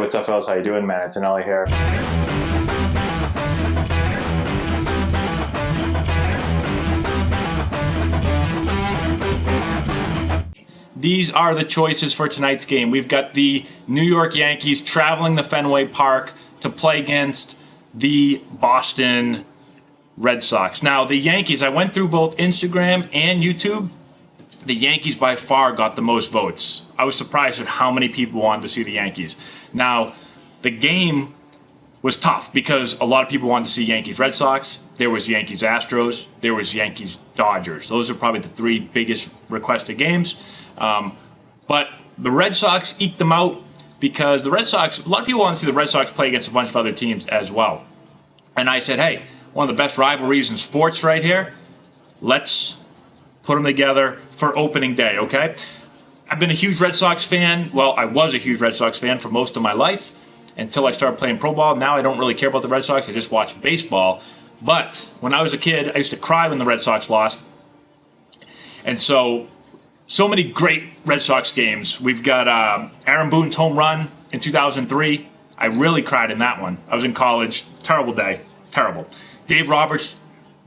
what's up, fellas? How you doing? Man, Antonelli here. These are the choices for tonight's game. We've got the New York Yankees traveling to Fenway Park to play against the Boston Red Sox. Now, the Yankees, I went through both Instagram and YouTube. The Yankees by far got the most votes. I was surprised at how many people wanted to see the Yankees. Now, the game was tough because a lot of people wanted to see Yankees Red Sox. There was Yankees Astros. There was Yankees Dodgers. Those are probably the three biggest requested games. But the Red Sox eked them out because the Red Sox, a lot of people want to see the Red Sox play against a bunch of other teams as well. And I said, hey, one of the best rivalries in sports right here. Let's put them together for opening day, okay? I've been a huge Red Sox fan. Well, I was a huge Red Sox fan for most of my life until I started playing pro ball. Now I don't really care about the Red Sox. I just watch baseball. But when I was a kid, I used to cry when the Red Sox lost. And so many great Red Sox games. We've got Aaron Boone's home run in 2003. I really cried in that one. I was in college. Terrible day. Terrible. Dave Roberts,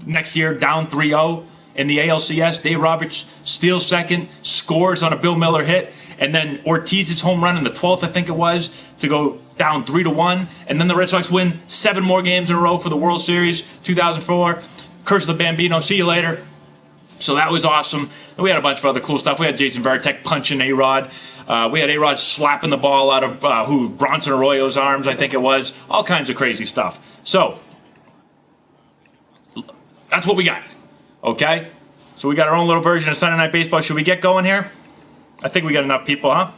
next year, down 3-0 in the ALCS. Dave Roberts steals second, scores on a Bill Miller hit, and then Ortiz's home run in the 12th, I think it was, to go down 3-1. And then the Red Sox win 7 more games in a row for the World Series, 2004. Curse of the Bambino. See you later. So that was awesome. And we had a bunch of other cool stuff. We had Jason Varitek punching A-Rod. We had A-Rod slapping the ball out of Bronson Arroyo's arms, I think it was. All kinds of crazy stuff. So that's what we got. Okay? So we got our own little version of Sunday Night Baseball. Should we get going here? I think we got enough people, huh?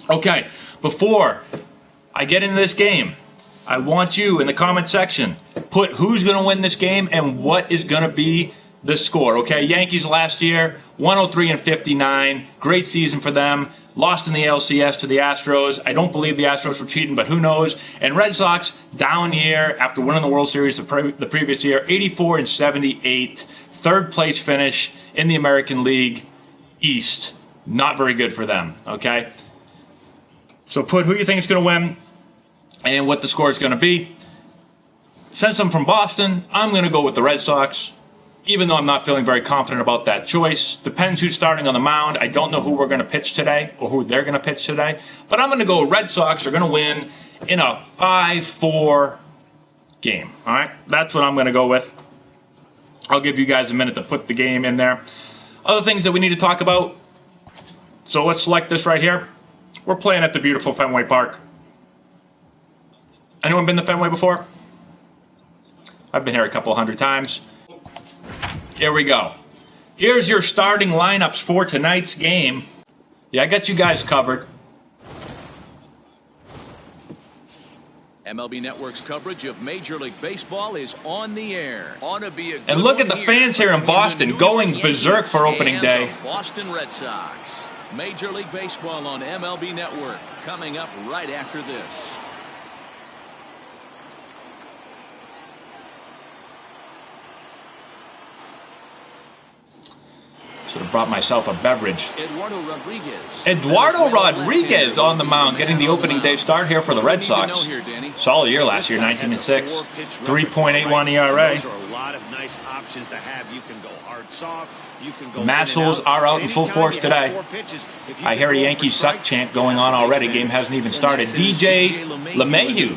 Okay. Before I get into this game, I want you in the comment section put who's going to win this game and what is going to be the score, okay? Yankees last year, 103-59. Great season for them. Lost in the LCS to the Astros. I don't believe the Astros were cheating, but who knows? And Red Sox, down year after winning the World Series the previous year, 84-78. Third place finish in the American League East. Not very good for them, okay? So put who you think is going to win and what the score is going to be. Since I'm from Boston, I'm going to go with the Red Sox. Even though I'm not feeling very confident about that choice. Depends who's starting on the mound. I don't know who we're going to pitch today or who they're going to pitch today. But I'm going to go Red Sox are going to win in a 5-4 game. All right? That's what I'm going to go with. I'll give you guys a minute to put the game in there. Other things that we need to talk about. So let's select this right here. We're playing at the beautiful Fenway Park. Anyone been to Fenway before? I've been here a couple hundred times. Here we go. Here's your starting lineups for tonight's game. Yeah, I got you guys covered. MLB Network's coverage of Major League Baseball is on the air. And look at the fans here in Boston going berserk for opening day. Boston Red Sox. Major League Baseball on MLB Network coming up right after this. Should have brought myself a beverage. Eduardo Rodriguez on the mound, getting the opening day start here for the Red Sox. Solid year last year, 19-6, 3.81 ERA. Massels are out in full force today. I hear a Yankees suck chant going on already. Game hasn't even started. DJ LeMahieu.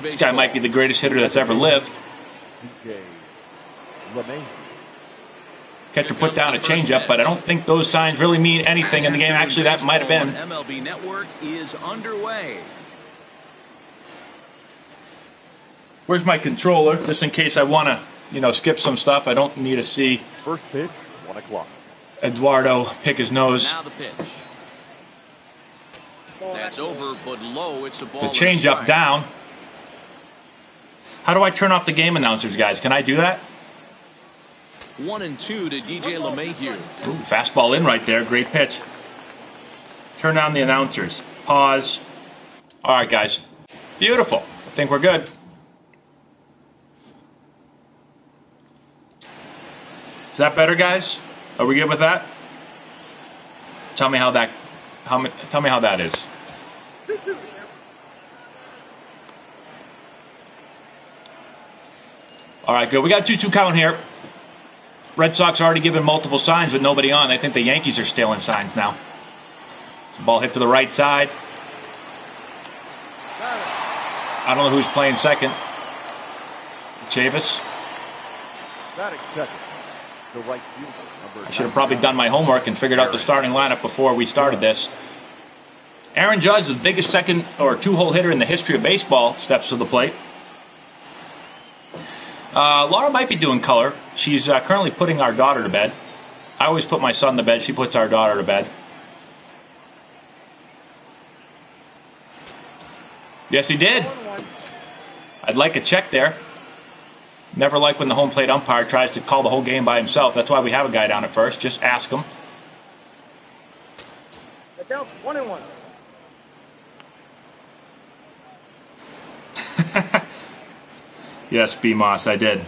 This guy might be the greatest hitter that's ever lived. Catcher put down a changeup, but I don't think those signs really mean anything in the game. Actually, that might have been. MLB Network is underway. Where's my controller? Just in case I want to, skip some stuff. I don't need to see. First pitch, 1 o'clock. Eduardo pick his nose. Now the pitch. That's over, but low. It's a ball. It's a changeup down. How do I turn off the game announcers, guys? Can I do that? 1-2 to DJ LeMahieu. Ooh, fastball in right there. Great pitch. Turn down the announcers. Pause. All right, guys. Beautiful. I think we're good. Is that better, guys? Are we good with that? Tell me how Tell me how that is. All right, good. We got 2-2 count here. Red Sox already given multiple signs with nobody on. I think the Yankees are stealing signs now. It's a ball hit to the right side. I don't know who's playing second. Chavis. I should have probably done my homework and figured out the starting lineup before we started this. Aaron Judge, the biggest second or two-hole hitter in the history of baseball, steps to the plate. Laura might be doing color. She's currently putting our daughter to bed. I always put my son to bed. She puts our daughter to bed. Yes, he did. I'd like a check there. Never like when the home plate umpire tries to call the whole game by himself. That's why we have a guy down at first. Just ask him. Down 1-1. Yes, B. Moss, I did.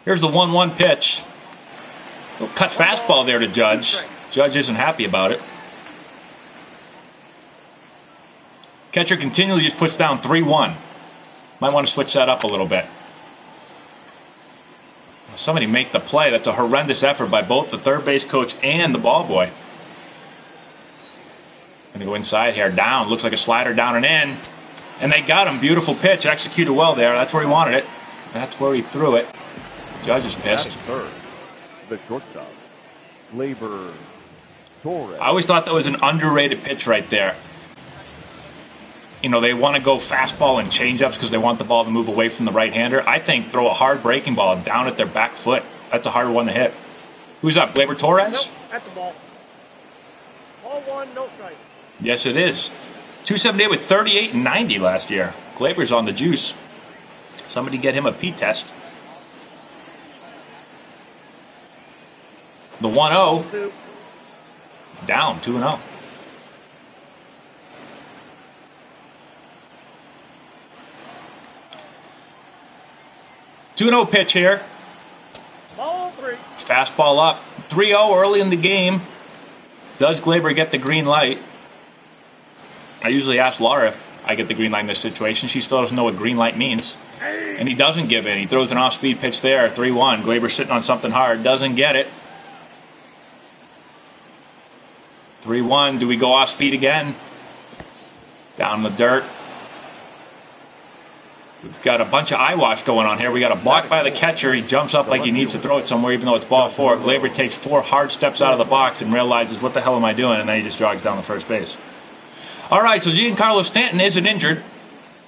Here's the 1-1 pitch. Cut fastball there to Judge. Judge isn't happy about it. Catcher continually just puts down 3-1. Might want to switch that up a little bit. Somebody make the play. That's a horrendous effort by both the third base coach and the ball boy. Going to go inside here. Down. Looks like a slider down and in. And they got him. Beautiful pitch. Executed well there. That's where he wanted it. That's where he threw it. Judge is pissed. Third, the shortstop, Labor Torres. I always thought that was an underrated pitch right there. You know, they want to go fastball and changeups because they want the ball to move away from the right-hander. I think throw a hard breaking ball down at their back foot. That's a hard one to hit. Who's up? Labor Torres? Nope, that's the ball. Ball one, no strike. Yes, it is. 278 with 38 and 90 last year. Glaber's on the juice. Somebody get him a P test. The 1-0. It's down 2-0. Pitch here. Ball 3. Fastball up. 3-0 early in the game. Does Glaber get the green light? I usually ask Laura if I get the green light in this situation. She still doesn't know what green light means. And he doesn't give in. He throws an off-speed pitch there. 3-1. Glaber sitting on something hard. Doesn't get it. 3-1. Do we go off-speed again? Down in the dirt. We've got a bunch of eyewash going on here. We got a block by the catcher. He jumps up like he needs to throw it somewhere, even though it's ball 4. Glaber takes 4 hard steps out of the box and realizes, what the hell am I doing? And then he just jogs down the first base. All right, so Giancarlo Stanton isn't injured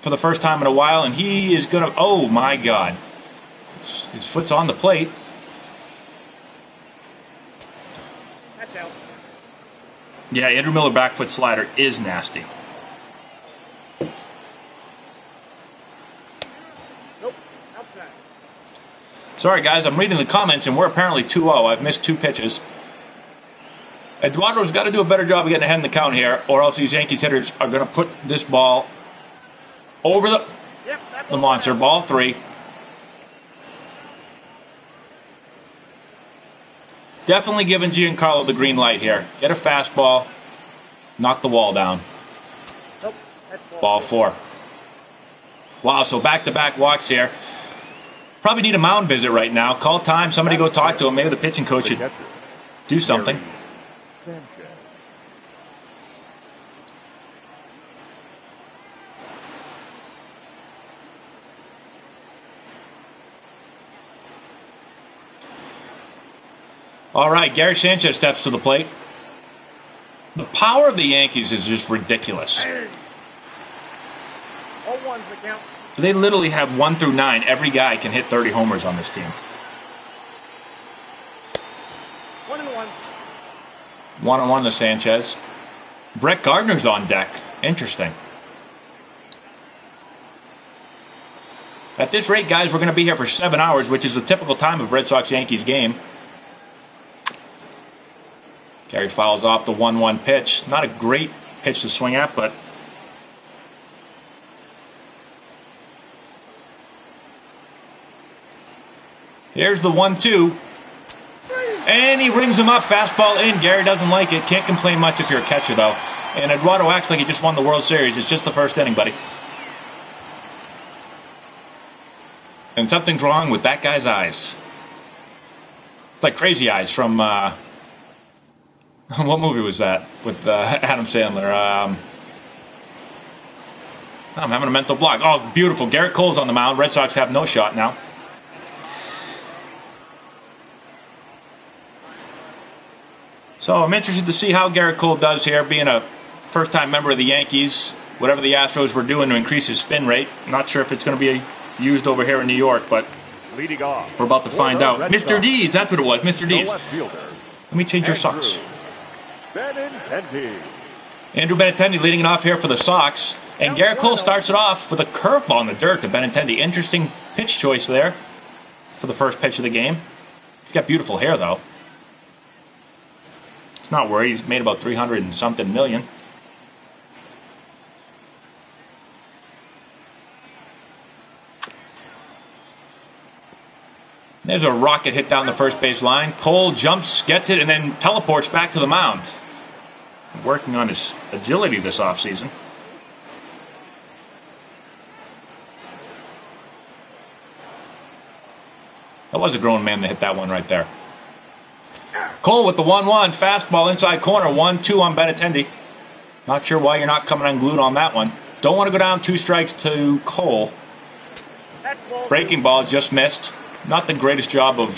for the first time in a while, and he is going to... Oh, my God. His foot's on the plate. That's out. Yeah, Andrew Miller back foot slider is nasty. Nope, outside. Sorry, guys, I'm reading the comments, and we're apparently 2-0. I've missed 2 pitches. Eduardo's got to do a better job of getting ahead in the count here, or else these Yankees hitters are going to put this ball over the monster. Ball 3. Definitely giving Giancarlo the green light here. Get a fastball. Knock the wall down. Nope, that's Ball 4. Wow, so back-to-back walks here. Probably need a mound visit right now. Call time. Somebody go talk to him. Maybe the pitching coach should do something. All right, Gary Sanchez steps to the plate. The power of the Yankees is just ridiculous. 0-1's the count. They literally have 1 through 9. Every guy can hit 30 homers on this team. 1-1. 1-1 to Sanchez. Brett Gardner's on deck. Interesting. At this rate, guys, we're going to be here for 7 hours, which is the typical time of Red Sox-Yankees game. Gary fouls off the 1-1 pitch. Not a great pitch to swing at, but here's the 1-2. And he rings him up. Fastball in. Gary doesn't like it. Can't complain much if you're a catcher, though. And Eduardo acts like he just won the World Series. It's just the first inning, buddy. And something's wrong with that guy's eyes. It's like Crazy Eyes from... what movie was that? With Adam Sandler. I'm having a mental block. Oh, beautiful. Garrett Cole's on the mound. Red Sox have no shot now. So I'm interested to see how Garrett Cole does here, being a first-time member of the Yankees. Whatever the Astros were doing to increase his spin rate. I'm not sure if it's going to be used over here in New York, but Leading off, we're about to find out. Red Mr. Sox, Deeds, that's what it was. Mr. the Deeds. left fielder, Let me change your socks. Benintendi. Andrew Benintendi leading it off here for the Sox. And Garrett Cole starts it off with a curveball in the dirt to Benintendi. Interesting pitch choice there for the first pitch of the game. He's got beautiful hair, though. He's not worried. He's made about 300 and something million. There's a rocket hit down the first base line. Cole jumps, gets it, and then teleports back to the mound. Working on his agility this offseason. That was a grown man that hit that one right there. Cole with the 1-1. Fastball inside corner. 1-2 on Benintendi. Not sure why you're not coming unglued on that one. Don't want to go down 2 strikes to Cole. Breaking ball just missed. Not the greatest job of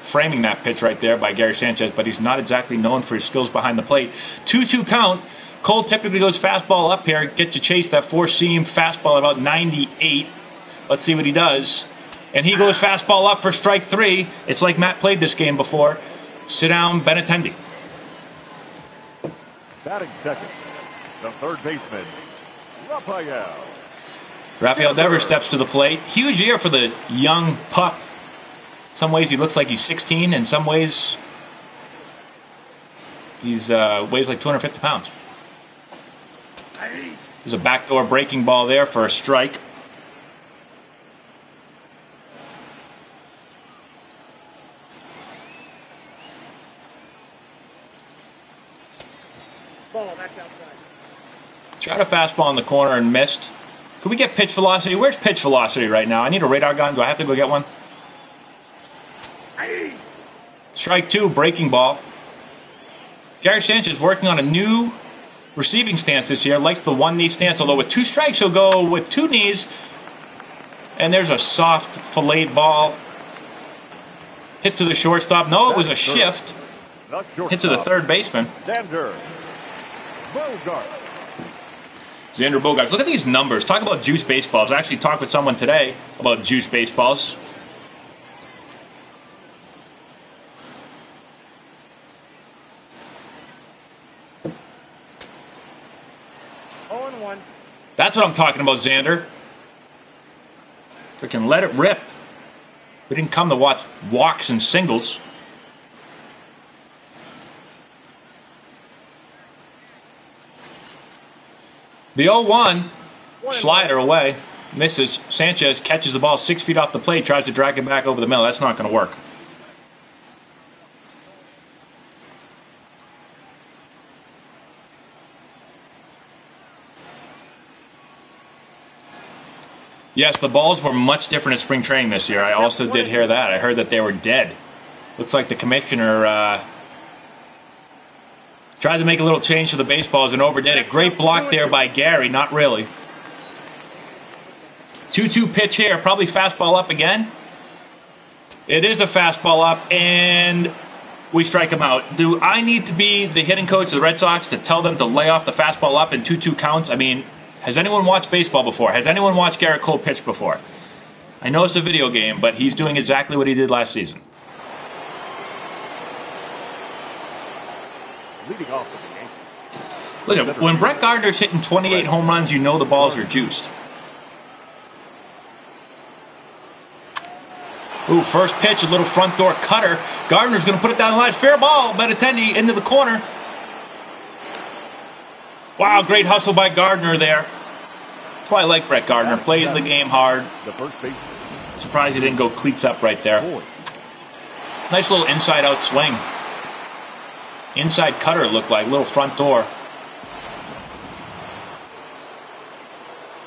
framing that pitch right there by Gary Sanchez, but he's not exactly known for his skills behind the plate. 2-2 count. Cole typically goes fastball up here, get to chase that 4-seam fastball at about 98. Let's see what he does. And he goes fastball up for strike 3. It's like Matt played this game before. Sit down, Benintendi. Batting second, the third baseman, Rafael Devers steps to the plate. Huge year for the young pup. Some ways he looks like he's 16. In some ways, he's weighs like 250 pounds. There's a backdoor breaking ball there for a strike. Tried a fastball in the corner and missed. Could we get pitch velocity? Where's pitch velocity right now? I need a radar gun. Do I have to go get one? Strike 2, breaking ball. Gary Sanchez working on a new receiving stance this year. Likes the 1-knee stance, although with 2 strikes, he'll go with 2 knees. And there's a soft, filleted ball. Hit to the shortstop. No, it was a shift. Hit to the third baseman. Xander Bogaerts. Look at these numbers. Talk about juice baseballs. I actually talked with someone today about juice baseballs. That's what I'm talking about, Xander. We can let it rip. We didn't come to watch walks and singles. The 0-1 slider away. Misses. Sanchez catches the ball 6 feet off the plate, tries to drag it back over the middle. That's not going to work. Yes, the balls were much different at spring training this year. I also did hear that. I heard that they were dead. Looks like the commissioner tried to make a little change to the baseballs and overdid it. Great block there by Gary. Not really. 2-2 pitch here. Probably fastball up again. It is a fastball up, and we strike him out. Do I need to be the hitting coach of the Red Sox to tell them to lay off the fastball up in 2-2 counts? I mean, has anyone watched baseball before? Has anyone watched Garrett Cole pitch before? I know it's a video game, but he's doing exactly what he did last season. leading off with the Yankees. Listen, when Brett Gardner's hitting 28 home runs, you know the balls are juiced. Ooh, first pitch, a little front door cutter. Gardner's going to put it down the line. Fair ball. Benintendi into the corner. Wow, great hustle by Gardner there. That's why I like Brett Gardner. Plays the game hard. The first base. Surprised he didn't go cleats up right there. Nice little inside-out swing. Inside cutter, it looked like. Little front door.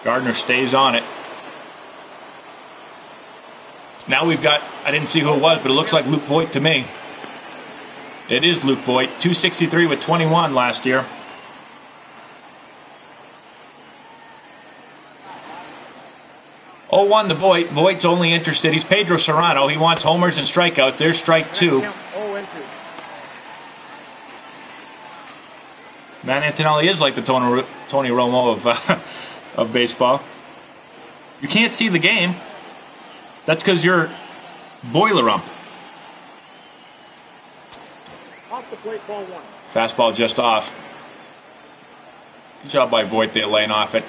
Gardner stays on it. Now we've got, I didn't see who it was, but it looks like Luke Voigt to me. It is Luke Voigt. 263 with 21 last year. Oh, 1 to Voigt. Voigt's only interested. He's Pedro Serrano. He wants homers and strikeouts. There's strike 2. Man, Antonelli is like the Tony Romo of baseball. You can't see the game. That's because you're boiler ump. Off the plate, ball 1. Fastball just off. Good job by Voigt there laying off it.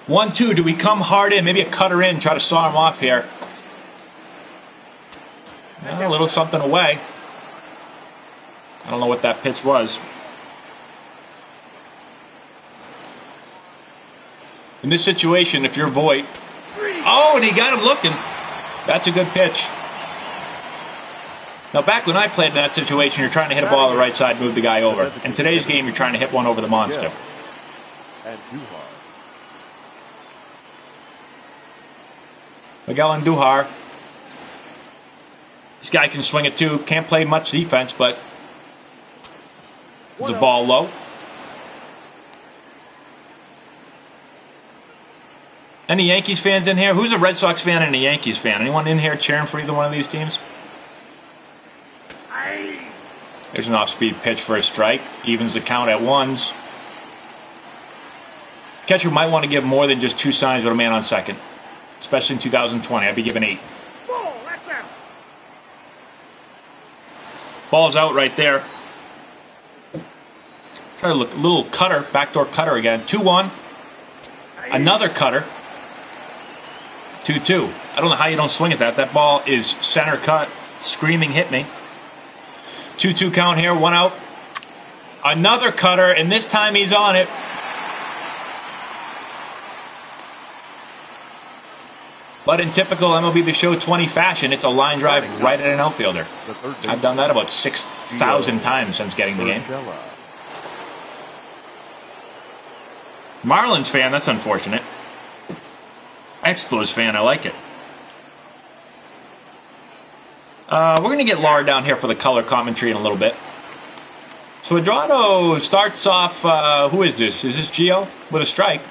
1-2. Do we come hard in? Maybe a cutter in. Try to saw him off here. A little something away. I don't know what that pitch was. In this situation, if you're Voigt. Oh, and he got him looking. That's a good pitch. Now, back when I played in that situation, you're trying to hit a ball on the right side, move the guy over. In today's game, you're trying to hit one over the monster. Miguel Andujar. This guy can swing it too. Can't play much defense, but there's a ball low. Any Yankees fans in here? Who's a Red Sox fan and a Yankees fan? Anyone in here cheering for either one of these teams? There's an off-speed pitch for a strike. Evens the count at 1s. Catcher might want to give more than just 2 signs with a man on second. Especially in 2020. I'd be giving 8. Ball's out right there. Try to look. Little cutter. Backdoor cutter again. 2-1. Another cutter. 2-2. I don't know how you don't swing at that. That ball is center cut. Screaming hit me. 2-2 count here. 1 out. Another cutter, and this time he's on it. But in typical MLB The Show 20 fashion, it's a line drive right at an outfielder. I've done that about 6,000 times since getting the game. Marlins fan, that's unfortunate. Expos fan, I like it. We're going to get Laura down here for the color commentary in a little bit. So Eduardo starts off, who is this? Is this Gio with a strike?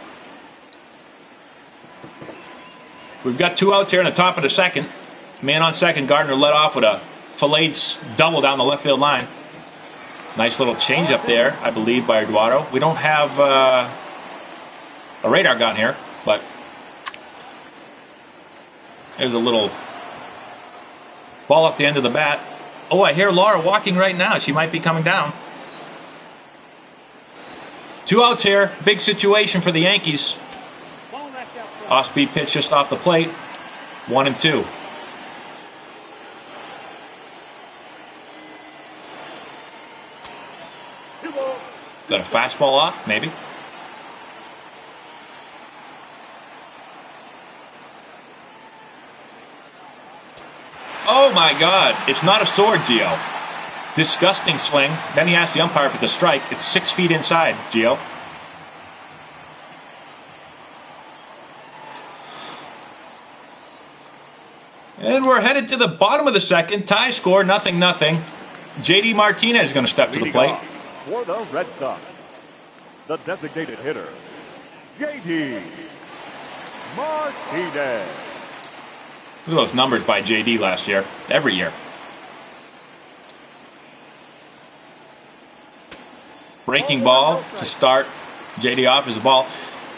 We've got 2 outs here in the top of the second. Man on second, Gardner led off with a filleted double down the left field line. Nice little change up there, I believe, by Eduardo. We don't have a radar gun here, but there's a little ball off the end of the bat. Oh, I hear Laura walking right now. She might be coming down. 2 outs here. Big situation for the Yankees. Off-speed pitch just off the plate. 1-2. Got a fastball off, maybe. Oh my God, it's not a sword, Gio. Disgusting swing. Then he asked the umpire if it's a strike. It's 6 feet inside, Gio. And we're headed to the bottom of the second. Tie score, 0-0. J.D. Martinez is going to step to the plate. For the Red Sox, the designated hitter, J.D. Martinez. Look at those numbers by J.D. last year. Every year. Breaking ball to start J.D. off as a ball.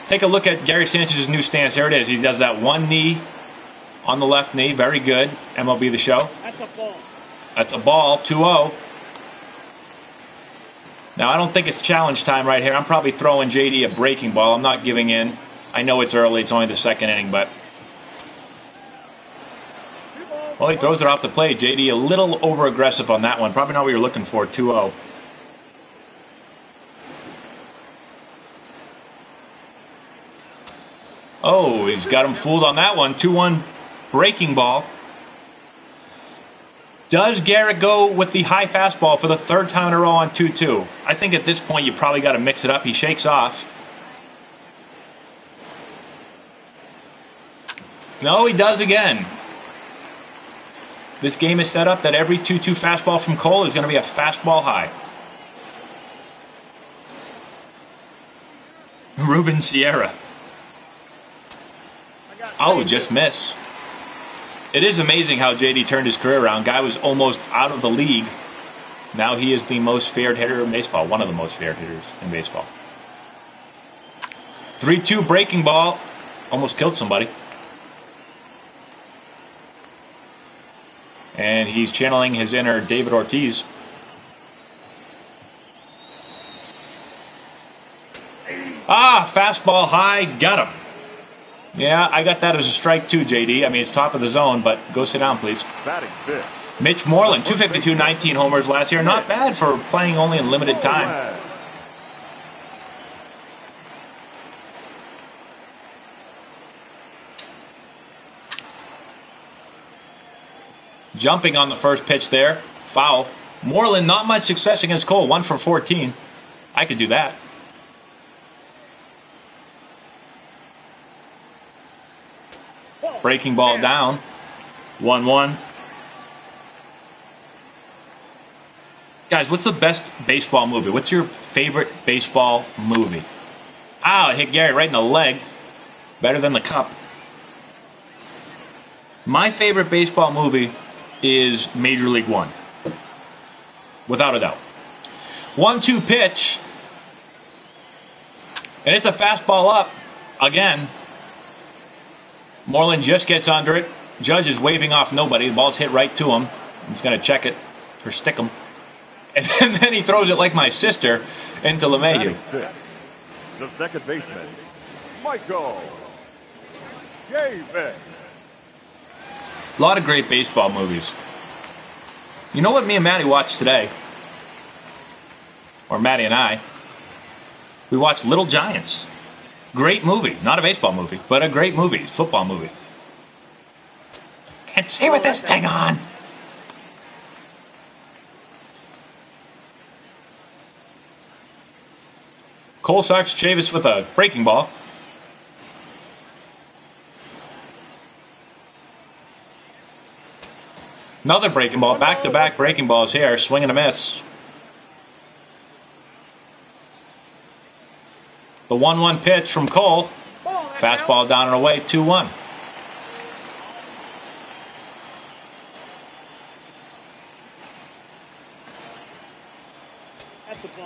Take a look at Gary Sanchez's new stance. Here it is. He does that one knee on the left knee. Very good. MLB The Show. That's a ball. That's a ball. 2-0. Now, I don't think it's challenge time right here. I'm probably throwing J.D. a breaking ball. I'm not giving in. I know it's early. It's only the second inning, but... Well, he throws it off the plate. J.D. a little over-aggressive on that one. Probably not what you're looking for. 2-0. Oh, he's got him fooled on that one. 2-1 breaking ball. Does Garrett go with the high fastball for the third time in a row on 2-2? I think at this point you probably got to mix it up. He shakes off. No, he does again. This game is set up that every 2-2 fastball from Cole is going to be a fastball high. Ruben Sierra. Oh, just missed. It is amazing how JD turned his career around. Guy was almost out of the league. Now he is the most feared hitter in baseball. One of the most feared hitters in baseball. 3-2 breaking ball. Almost killed somebody. And he's channeling his inner David Ortiz. Fastball high. Got him. Yeah, I got that as a strike too, JD. I mean, it's top of the zone, but go sit down, please. Mitch Moreland, 252, 19 homers last year. Not bad for playing only in limited time. Jumping on the first pitch there. Foul. Moreland, not much success against Cole. 1 for 14. I could do that. Breaking ball down. 1-1. Guys, what's the best baseball movie? What's your favorite baseball movie? It hit Gary right in the leg. Better than the cup. My favorite baseball movie is Major League One. Without a doubt. 1-2 pitch. And it's a fastball up. Again. Moreland just gets under it. Judge is waving off nobody. The ball's hit right to him. He's going to check it for Stickum. And then he throws it like my sister into LeMahieu. The second baseman, Michael Davis. A lot of great baseball movies. You know what me and Maddie watched today? Or Maddie and I. We watched Little Giants. Great movie. Not a baseball movie, but a great movie. Football movie. Can't see with this thing on. Cole starts Chavis with a breaking ball. Another breaking ball. Back-to-back breaking balls here. Swing and a miss. The 1-1 pitch from Cole. Fastball down and away, 2-1.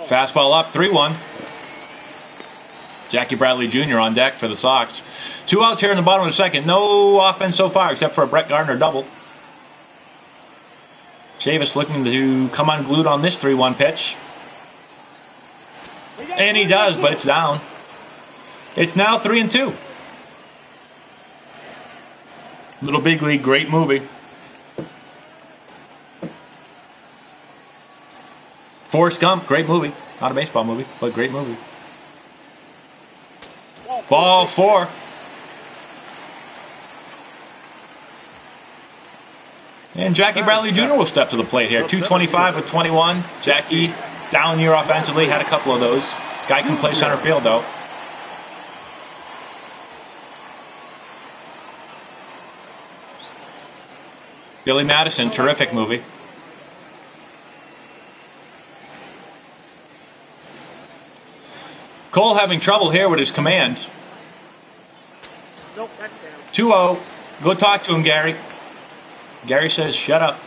Fastball up, 3-1. Jackie Bradley Jr. on deck for the Sox. 2 outs here in the bottom of the second. No offense so far except for a Brett Gardner double. Chavis looking to come unglued on this 3-1 pitch. And he does, but it's down. It's now 3-2. Little Big League, great movie. Forrest Gump, great movie. Not a baseball movie, but great movie. Ball 4. And Jackie Bradley Jr. will step to the plate here. 225 with 21. Jackie, down year offensively, had a couple of those. Guy can play center field, though. Billy Madison, terrific movie. Cole having trouble here with his command. 2-0. Go talk to him, Gary. Gary says, shut up.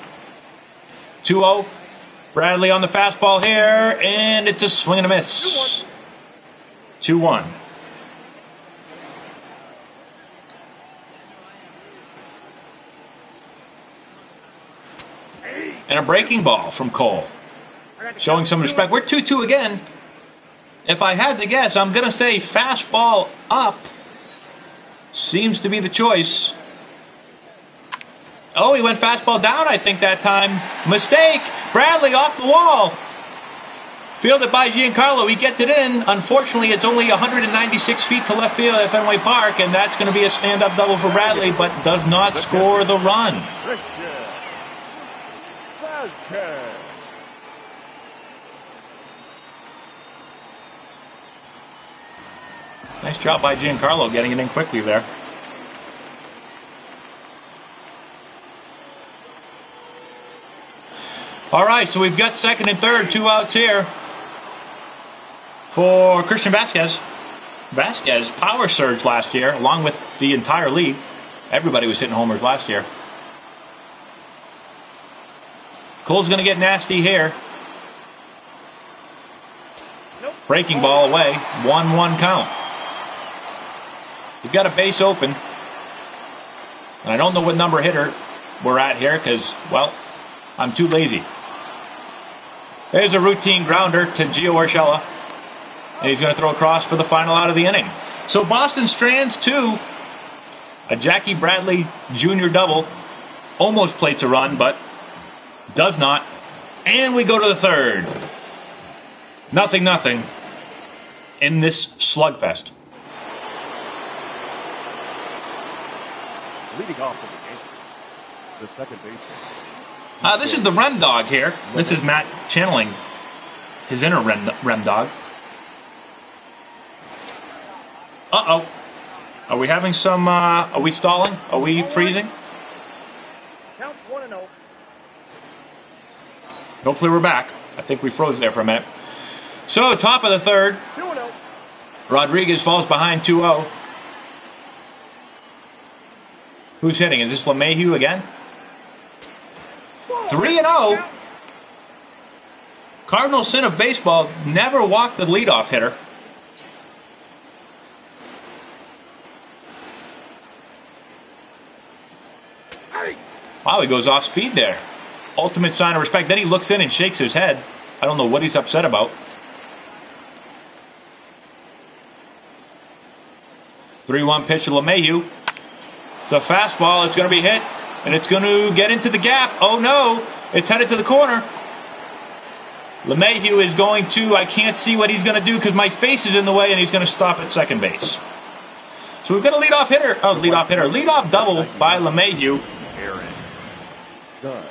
2-0. Bradley on the fastball here, and it's a swing and a miss. 2-1. And a breaking ball from Cole. Showing some respect. We're 2-2 again. If I had to guess, I'm going to say fastball up seems to be the choice. Oh, he went fastball down, I think, that time. Mistake. Bradley off the wall. Fielded by Giancarlo. He gets it in. Unfortunately, it's only 196 feet to left field at Fenway Park, and that's going to be a stand-up double for Bradley, but does not score the run. Sanchez. Nice job by Giancarlo getting it in quickly there. All right, so we've got second and third, 2 outs here for Christian Vasquez. Vasquez power surged last year along with the entire league. Everybody was hitting homers last year. Cole's going to get nasty here. Breaking ball away. 1-1 count. You've got a base open. And I don't know what number hitter we're at here because, well, I'm too lazy. There's a routine grounder to Gio Urshela. And he's going to throw across for the final out of the inning. So Boston strands 2. A Jackie Bradley Jr. double. Almost plates a run, but does not. And we go to the third. 0-0 in this slugfest. Leading off in the game, the second baseman. This is the Rem Dog here. This is Matt channeling his inner Rem Dog. Uh-oh. Are we having some, are we stalling? Are we freezing? Count 1-0. Hopefully we're back. I think we froze there for a minute. So, top of the third. 2-0. Rodriguez falls behind 2-0. Who's hitting? Is this LeMahieu again? 3-0. Cardinal sin of baseball, never walked the leadoff hitter. Wow, he goes off speed there. Ultimate sign of respect. Then he looks in and shakes his head. I don't know what he's upset about. 3-1 pitch to LeMahieu. It's a fastball. It's going to be hit. And it's going to get into the gap. Oh, no. It's headed to the corner. LeMahieu is going to, I can't see what he's going to do because my face is in the way, and he's going to stop at second base. So we've got a leadoff double by LeMahieu. Done.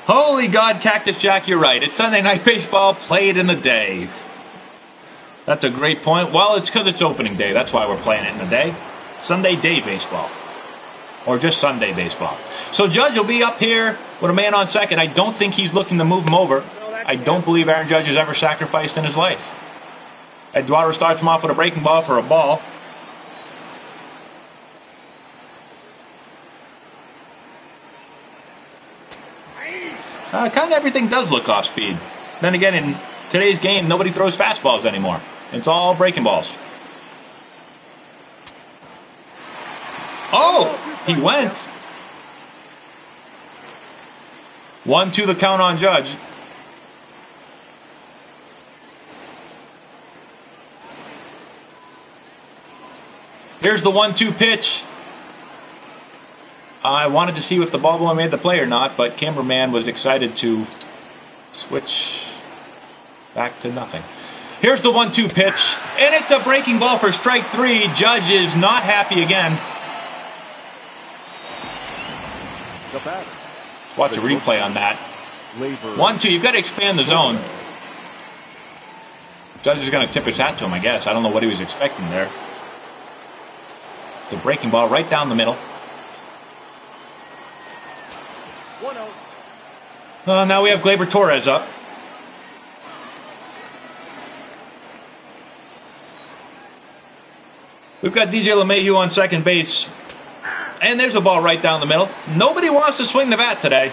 Holy God, Cactus Jack, you're right. It's Sunday Night Baseball played in the day. That's a great point. Well, it's because it's opening day. That's why we're playing it in the day. Sunday day baseball. Or just Sunday baseball. So Judge will be up here with a man on second. I don't think he's looking to move him over. I don't believe Aaron Judge has ever sacrificed in his life. Eduardo starts him off with a breaking ball for a ball. Kind of everything does look off speed. Then again, in today's game, nobody throws fastballs anymore. It's all breaking balls. Oh, he went. 1-2 the count on Judge. Here's the 1-2 pitch. I wanted to see if the ball boy made the play or not, but cameraman was excited to switch back to nothing. Here's the 1-2 pitch, and it's a breaking ball for strike 3. Judge is not happy again. Let's watch a replay on that. 1-2, you've got to expand the zone. Judge is going to tip his hat to him, I guess. I don't know what he was expecting there. It's a breaking ball right down the middle. 1-0. Now we have Gleyber Torres up. We've got DJ LeMahieu on second base. And there's a ball right down the middle. Nobody wants to swing the bat today.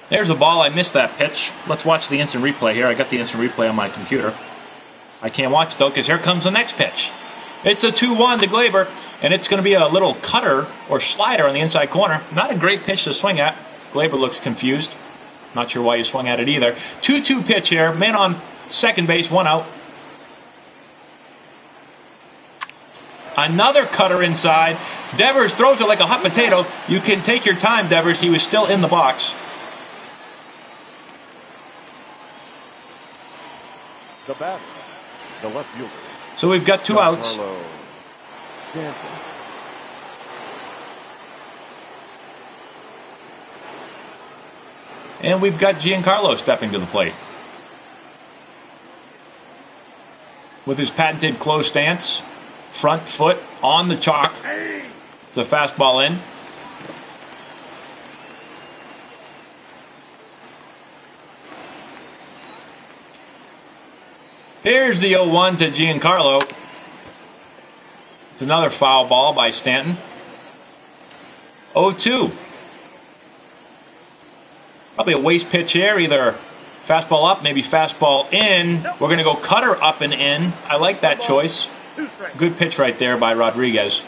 There's a ball. I missed that pitch. Let's watch the instant replay here. I got the instant replay on my computer. I can't watch it, though, because here comes the next pitch. It's a 2-1 to Gleyber, and it's going to be a little cutter or slider on the inside corner. Not a great pitch to swing at. Gleyber looks confused. Not sure why you swung at it either. 2-2 pitch here. Man on second base, 1 out. Another cutter inside. Devers throws it like a hot potato. You can take your time, Devers. He was still in the box. The bat, the left fielder. So we've got 2 outs. Carlo Stanton. And we've got Giancarlo stepping to the plate. With his patented close stance, front foot on the chalk. It's a fastball in. Here's the 0-1 to Giancarlo. It's another foul ball by Stanton. 0-2. Probably a waste pitch here. Either fastball up, maybe fastball in. We're going to go cutter up and in. I like that choice. Good pitch right there by Rodriguez.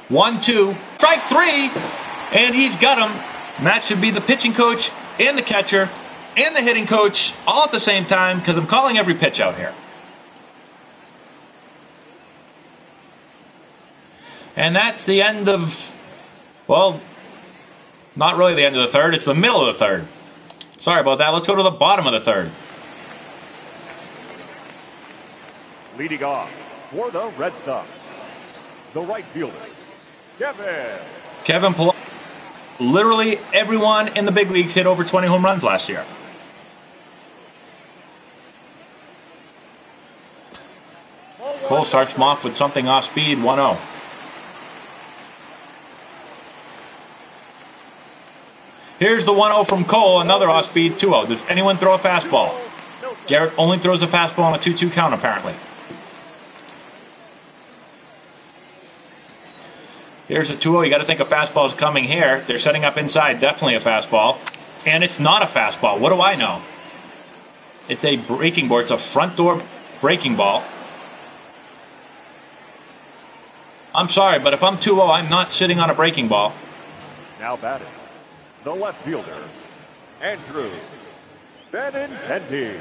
1-2. Strike 3. And he's got him. And that should be the pitching coach and the catcher and the hitting coach all at the same time, because I'm calling every pitch out here. And that's the end of, well, not really the end of the third. It's the middle of the third. Sorry about that. Let's go to the bottom of the third. Leading off for the Red Sox, the right fielder, Kevin Pillar. Literally everyone in the big leagues hit over 20 home runs last year. Cole starts him off with something off speed, 1-0. Here's the 1-0 from Cole, another off speed, 2-0. Does anyone throw a fastball? Garrett only throws a fastball on a 2-2 count, apparently. Here's a 2-0. You got to think a fastball is coming here. They're setting up inside. Definitely a fastball. And it's not a fastball. What do I know? It's a breaking ball. It's a front door breaking ball. I'm sorry, but if I'm 2-0, I'm not sitting on a breaking ball. now batting, the left fielder, Andrew Benintendi.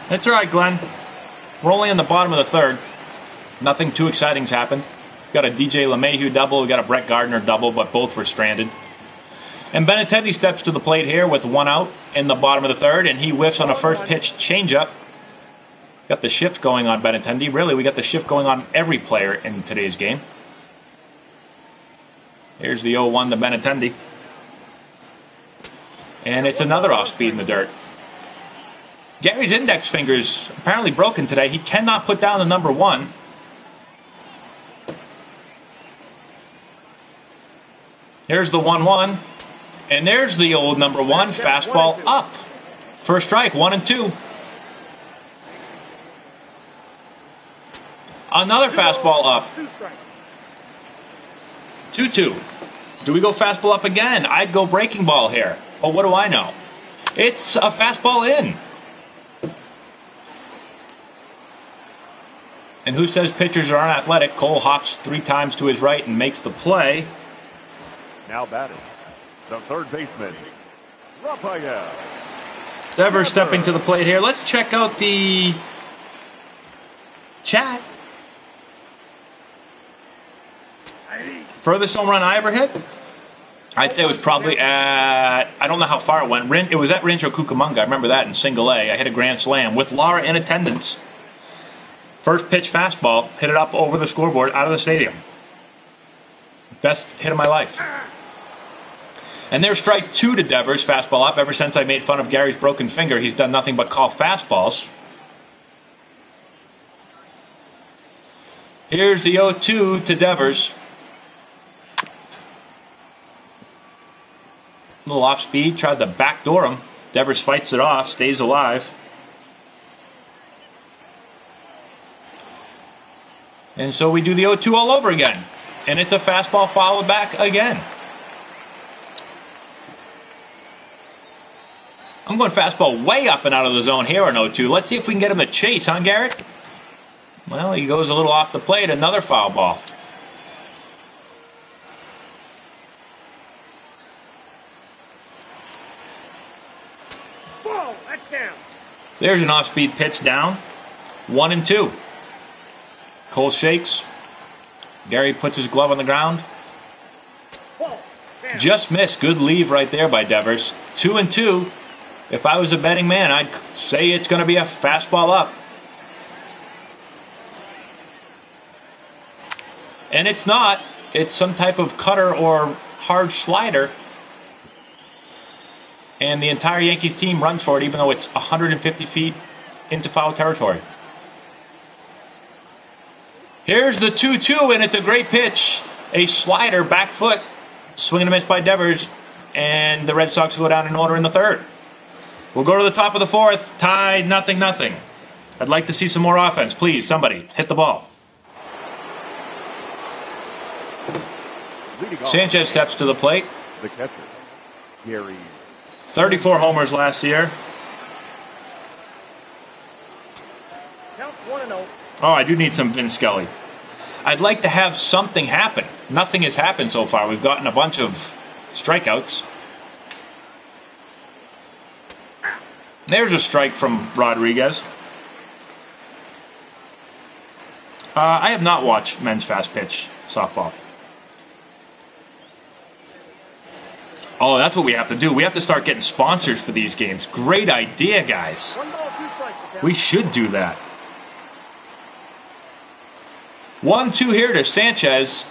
That's all right, Glenn. We're only in the bottom of the third. Nothing too exciting's happened. We've got a DJ LeMahieu double. We've got a Brett Gardner double, but both were stranded. And Benintendi steps to the plate here with one out in the bottom of the third, and he whiffs on a first pitch changeup. Got the shift going on Benintendi. Really, we got the shift going on every player in today's game. Here's the 0-1 to Benintendi. And it's another off-speed in the dirt. Gary's index finger's apparently broken today. He cannot put down the number 1. Here's the 1-1. And there's the old number 1, fastball up. For a strike, 1-2. Another fastball up. 2-2. Do we go fastball up again? I'd go breaking ball here. But what do I know? It's a fastball in. And who says pitchers are unathletic? Cole hops 3 times to his right and makes the play. Now batting, the third baseman, Rafael Devers stepping to the plate here. Let's check out the chat. Furthest home run I ever hit? I'd say it was probably at, I don't know how far it went. It was at Rancho Cucamonga. I remember that in single A. I hit a grand slam with Laura in attendance. First pitch fastball, hit it up over the scoreboard out of the stadium. Best hit of my life. And there's strike 2 to Devers, fastball up. Ever since I made fun of Gary's broken finger, he's done nothing but call fastballs. Here's the 0-2 to Devers. A little off speed, tried to backdoor him. Devers fights it off, stays alive. And so we do the 0-2 all over again. And it's a fastball followed back again. I'm going fastball way up and out of the zone here on 0-2. Let's see if we can get him to chase, huh, Garrett? Well, he goes a little off the plate. Another foul ball. Whoa, that's down. There's an off-speed pitch down. 1-2. Cole shakes. Gary puts his glove on the ground. Whoa, down. Just missed. Good leave right there by Devers. 2-2. If I was a betting man, I'd say it's going to be a fastball up. And it's not. It's some type of cutter or hard slider. And the entire Yankees team runs for it, even though it's 150 feet into foul territory. Here's the 2-2, and it's a great pitch. A slider, back foot, swing and a miss by Devers, and the Red Sox go down in order in the third. We'll go to the top of the fourth, tied 0-0. I'd like to see some more offense. Please, somebody, hit the ball. Sanchez steps to the plate. The catcher, Gary. 34 homers last year. Count 1-0. Oh, I do need some Vin Scully. I'd like to have something happen. Nothing has happened so far. We've gotten a bunch of strikeouts. There's a strike from Rodriguez. I have not watched men's fast pitch softball. Oh, that's what we have to do. We have to start getting sponsors for these games. Great idea, guys. 1 ball, 2 strikes. We should do that. 1-2 here to Sanchez.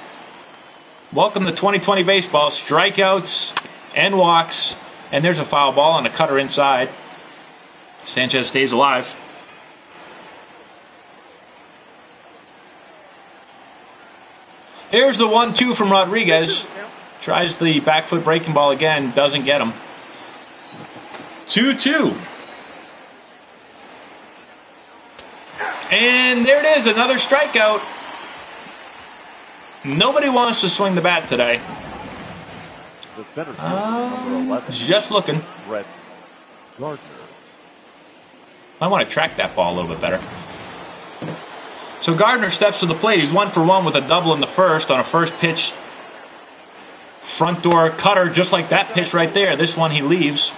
Welcome to 2020 baseball. Strikeouts and walks. And there's a foul ball and a cutter inside. Sanchez stays alive. Here's the 1-2 from Rodriguez. Tries the back foot breaking ball again. Doesn't get him. 2-2. And there it is. Another strikeout. Nobody wants to swing the bat today. The center fielder, number 11. Just looking. Brett Gardner. I want to track that ball a little bit better. So Gardner steps to the plate. He's 1 for 1 with a double in the first on a first pitch. Front door cutter, just like that pitch right there. This one he leaves.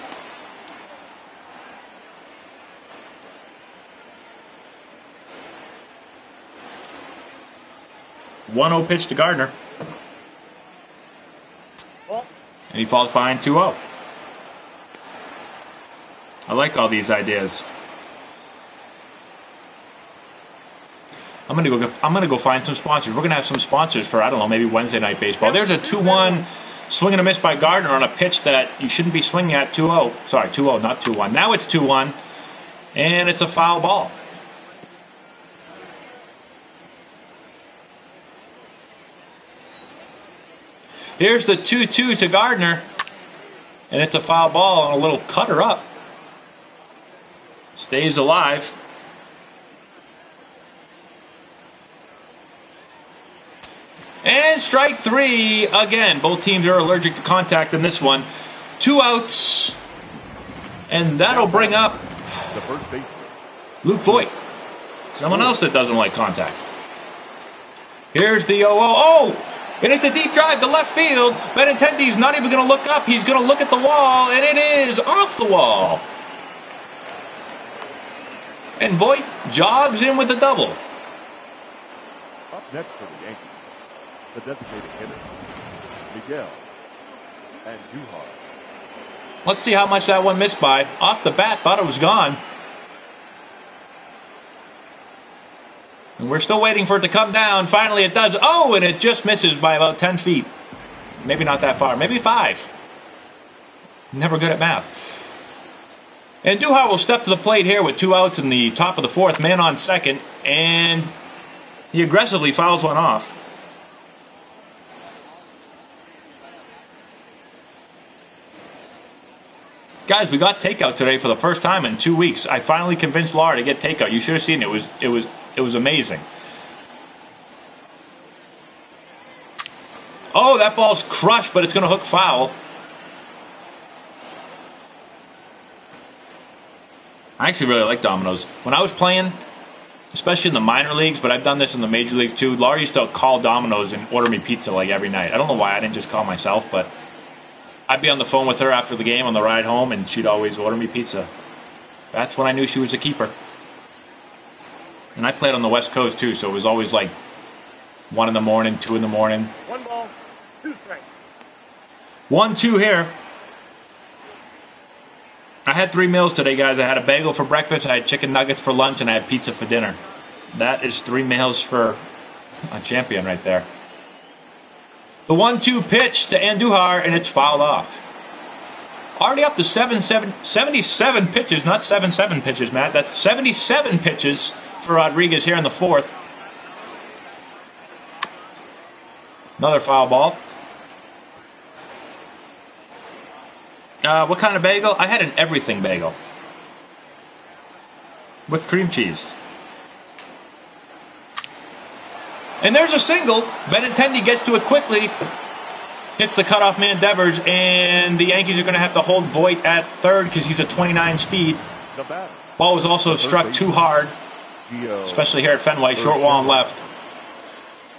One-0 pitch to Gardner. And he falls behind 2-0. I like all these ideas. I'm gonna go find some sponsors. We're gonna have some sponsors for, I don't know, maybe Wednesday night baseball. There's a 2-1 swing and a miss by Gardner on a pitch that you shouldn't be swinging at. 2-0. Sorry, 2-0, not 2-1. Now it's 2-1, and it's a foul ball. Here's the 2-2 to Gardner, and it's a foul ball and a little cutter up. Stays alive. And strike 3 again. Both teams are allergic to contact in this one. 2 outs. And that'll bring up The first baseman. Luke Voigt. Someone else that doesn't like contact. Here's the 0-0. Oh! And it's a deep drive to left field. Benintendi's not even going to look up. He's going to look at the wall, and it is off the wall. And Voigt jogs in with a double. Up next for the Yankees, the designated hitter, Miguel Andujar. Let's see how much that one missed by. Off the bat, thought it was gone. And we're still waiting for it to come down. Finally, it does. Oh, and it just misses by about 10 feet. Maybe not that far. Maybe 5. Never good at math. And Andujar will step to the plate here with 2 outs in the top of the fourth. Man on second. And he aggressively fouls one off. Guys, we got takeout today for the first time in 2 weeks. I finally convinced Laura to get takeout. You should have seen it. It was amazing. Oh, that ball's crushed, but it's going to hook foul. I actually really like dominoes. When I was playing, especially in the minor leagues, but I've done this in the major leagues too, Laura used to call Domino's and order me pizza like every night. I don't know why I didn't just call myself, but I'd be on the phone with her after the game on the ride home, and she'd always order me pizza. That's when I knew she was a keeper. And I played on the West Coast too, so it was always like 1 in the morning, 2 in the morning. 1 ball, 2 strikes. 1-2 here. I had 3 meals today, guys. I had a bagel for breakfast, I had chicken nuggets for lunch, and I had pizza for dinner. That is 3 meals for a champion right there. The 1-2 pitch to Andujar, and it's fouled off. Already up to 77 pitches, not 7 pitches, Matt. That's 77 pitches for Rodriguez here in the fourth. Another foul ball. What kind of bagel? I had an everything bagel with cream cheese. And there's a single. Benintendi gets to it quickly. Hits the cutoff man Devers, and the Yankees are going to have to hold Voit at third because he's a 29 speed. Ball was also struck too hard, especially here at Fenway. Short wall and left.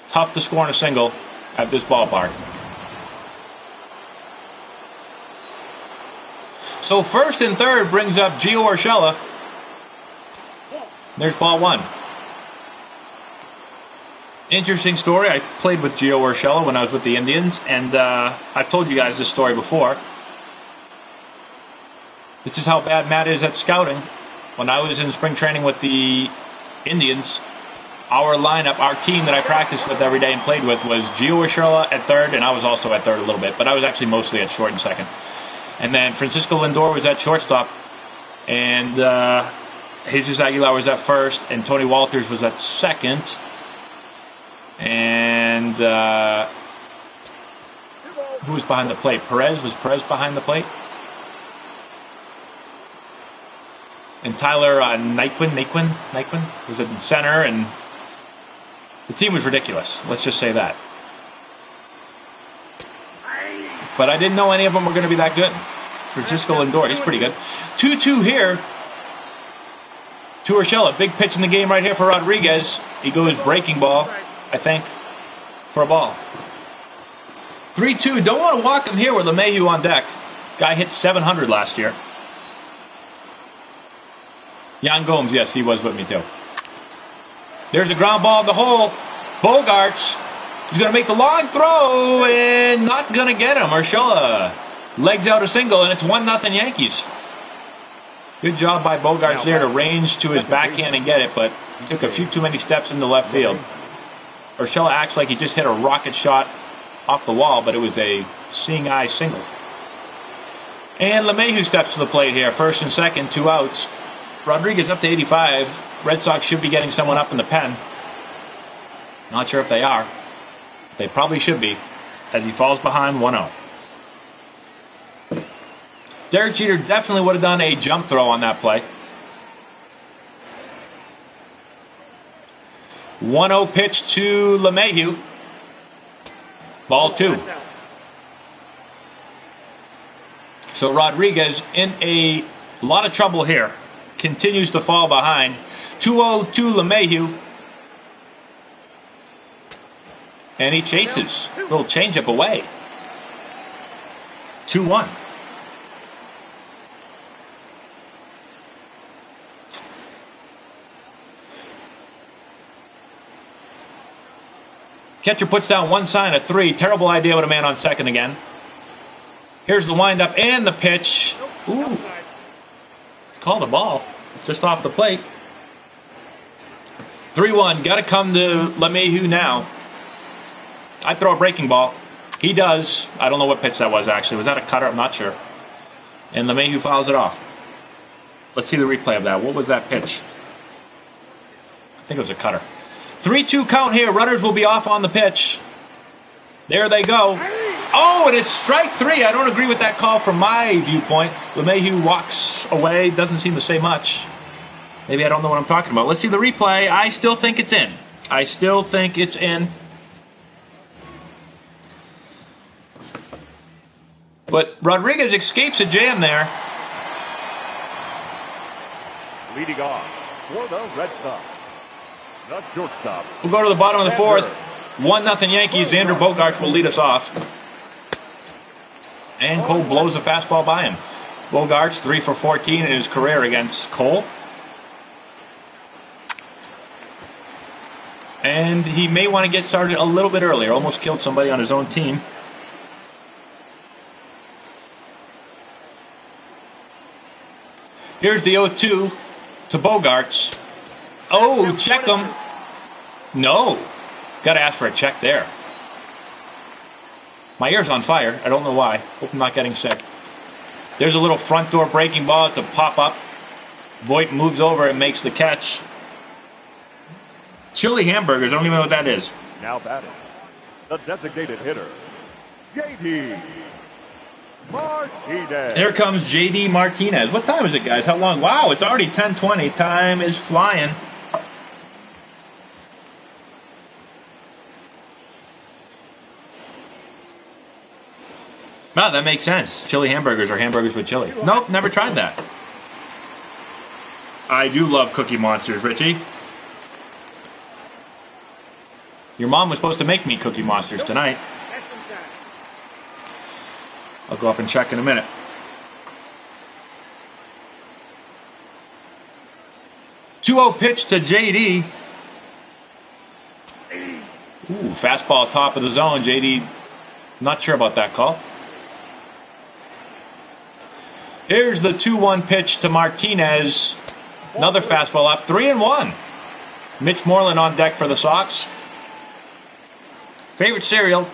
Tough to score on a single at this ballpark. So first and third brings up Gio Urshela. There's ball one. Interesting story. I played with Gio Urshela when I was with the Indians, and I've told you guys this story before. This is how bad Matt is at scouting. When I was in spring training with the Indians, our lineup, our team that I practiced with every day and played with was Gio Urshela at third, and I was also at third a little bit, but I was actually mostly at short and second. And then Francisco Lindor was at shortstop, and Jesus Aguilar was at first, and Tony Walters was at second. And who was behind the plate? Perez? Was Perez behind the plate? And Tyler Naquin was at center, and the team was ridiculous. Let's just say that. But I didn't know any of them were going to be that good. Francisco Lindor, he's pretty good. 2-2 here to Urshela. Big pitch in the game right here for Rodriguez. He goes breaking ball, I think, for a ball. 3-2. Don't want to walk him here with LeMahieu on deck. Guy hit 700 last year. Yan Gomes, yes, he was with me too. There's a ground ball in the hole. Bogarts. He's going to make the long throw and not going to get him. Urshela legs out a single, and it's 1-0 Yankees. Good job by Bogarts there to range to his backhand and get it, but he took a few too many steps into left field. Urshela acts like he just hit a rocket shot off the wall, but it was a seeing eye single. And LeMahieu steps to the plate here. First and second, 2 outs. Rodriguez up to 85. Red Sox should be getting someone up in the pen. Not sure if they are. They probably should be, as he falls behind 1-0. Derek Jeter definitely would have done a jump throw on that play. 1-0 pitch to LeMahieu. Ball 2. So Rodriguez in a lot of trouble here. Continues to fall behind. 2-0 to LeMahieu. And he chases. Little changeup away. 2-1. Catcher puts down one sign of 3. Terrible idea with a man on second again. Here's the windup and the pitch. Ooh. It's called a ball. Just off the plate. 3-1. Got to come to LeMahieu now. I'd throw a breaking ball. He does. I don't know what pitch that was, actually. Was that a cutter? I'm not sure. And LeMahieu fouls it off. Let's see the replay of that. What was that pitch? I think it was a cutter. 3-2 count here. Runners will be off on the pitch. There they go. Oh, and it's strike 3. I don't agree with that call from my viewpoint. LeMahieu walks away. Doesn't seem to say much. Maybe I don't know what I'm talking about. Let's see the replay. I still think it's in. I still think it's in. But Rodriguez escapes a jam there. Leading off for the Red Sox, the shortstop. We'll go to the bottom of the fourth. 1-0 Yankees. Xander Bogaerts will lead us off. And Cole blows a fastball by him. Bogaerts 3 for 14 in his career against Cole. And he may want to get started a little bit earlier. Almost killed somebody on his own team. Here's the 0-2 to Bogaerts. Oh, check him. No. Got to ask for a check there. My ear's on fire. I don't know why. Hope I'm not getting sick. There's a little front door breaking ball. It's a pop-up. Voigt moves over and makes the catch. Chili hamburgers. I don't even know what that is. Now batting, the designated hitter, J.D. Martinez. Here comes J.D. Martinez. What time is it, guys? How long? Wow, it's already 10:20. Time is flying. Wow, that makes sense. Chili hamburgers are hamburgers with chili. Nope, never tried that. I do love Cookie Monsters, Richie. Your mom was supposed to make me Cookie Monsters tonight. I'll go up and check in a minute. Two-0 pitch to JD. Ooh, fastball top of the zone. JD, not sure about that call. Here's the 2-1 pitch to Martinez. Another fastball up. 3-1. Mitch Moreland on deck for the Sox. Favorite cereal?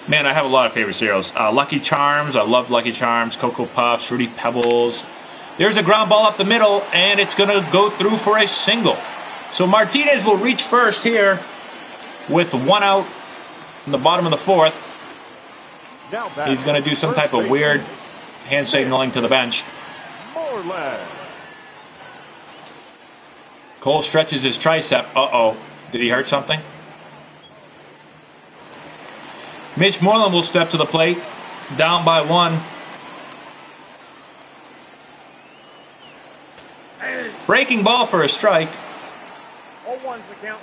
Man, I have a lot of favorite cereals. Lucky Charms. I love Lucky Charms. Cocoa Puffs. Fruity Pebbles. There's a ground ball up the middle, and it's going to go through for a single. So Martinez will reach first here with 1 out in the bottom of the fourth. He's going to do some type of weird hand signaling to the bench. Cole stretches his tricep. Uh-oh. Did he hurt something? Mitch Moreland will step to the plate. Down by 1. Breaking ball for a strike. 0-1's the count.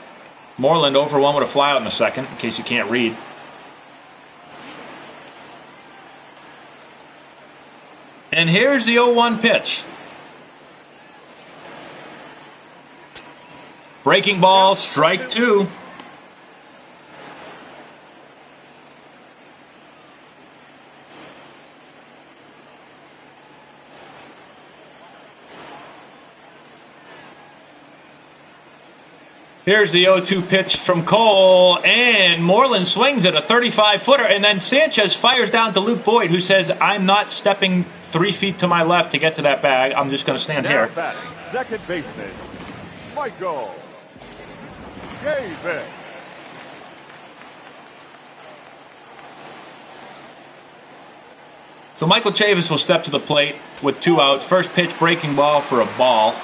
Moreland over 1 with a fly out in the second, in case you can't read. And here's the 0-1 pitch. Breaking ball, strike 2. Here's the 0-2 pitch from Cole, and Moreland swings at a 35-footer, and then Sanchez fires down to Luke Voigt, who says, I'm not stepping 3 feet to my left to get to that bag. I'm just going to stand here. Batting, second baseman, Michael Davis. So Michael Chavis will step to the plate with 2 outs. First pitch, breaking ball for a ball.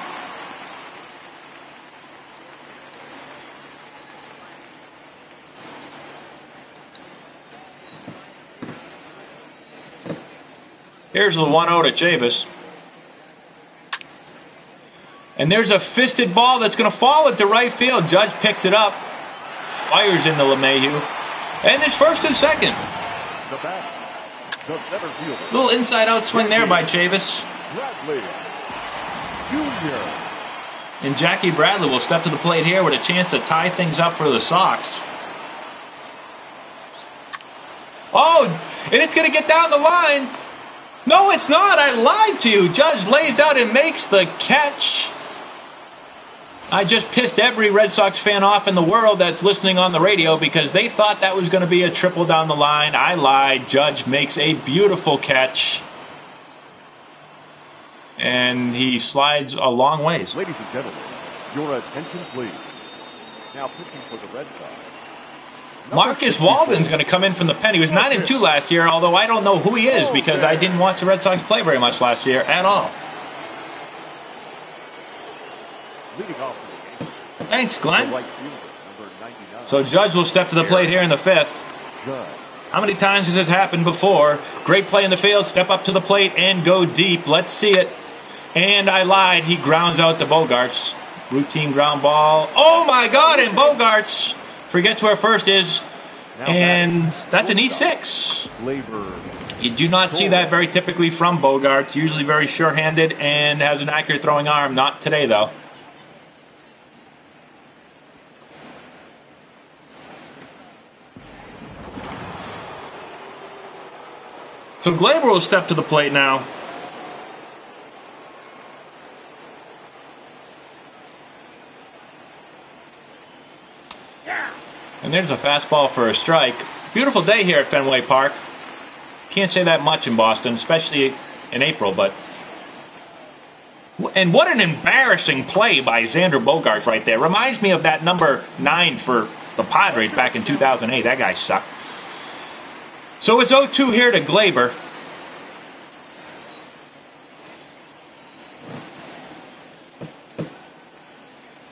Here's the 1-0 to Chavis. And there's a fisted ball that's going to fall into right field. Judge picks it up. Fires into LeMahieu. And it's first and second. The bat, the center fielder. Little inside-out swing there by Chavis. Bradley Jr. And Jackie Bradley will step to the plate here with a chance to tie things up for the Sox. Oh, and it's going to get down the line. No, it's not. I lied to you. Judge lays out and makes the catch. I just pissed every Red Sox fan off in the world that's listening on the radio because they thought that was going to be a triple down the line. I lied. Judge makes a beautiful catch. And he slides a long ways. Ladies and gentlemen, your attention please. Now pitching for the Red Sox. Marcus Walden's going to come in from the pen. He was 9-2 last year, although I don't know who he is because I didn't watch the Red Sox play very much last year at all. Thanks, Glenn. So Judge will step to the plate here in the 5th. How many times has this happened before? Great play in the field, step up to the plate and go deep. Let's see it. And I lied. He grounds out to Bogarts. Routine ground ball. Oh my God, and Bogarts forgets where first is. And that's an E6. You do not see that very typically from Bogarts. Usually very sure-handed and has an accurate throwing arm. Not today, though. So Glaber will step to the plate now. And there's a fastball for a strike. Beautiful day here at Fenway Park. Can't say that much in Boston, especially in April, but... And what an embarrassing play by Xander Bogaerts right there. Reminds me of that number 9 for the Padres back in 2008. That guy sucked. So it's 0-2 here to Glaber.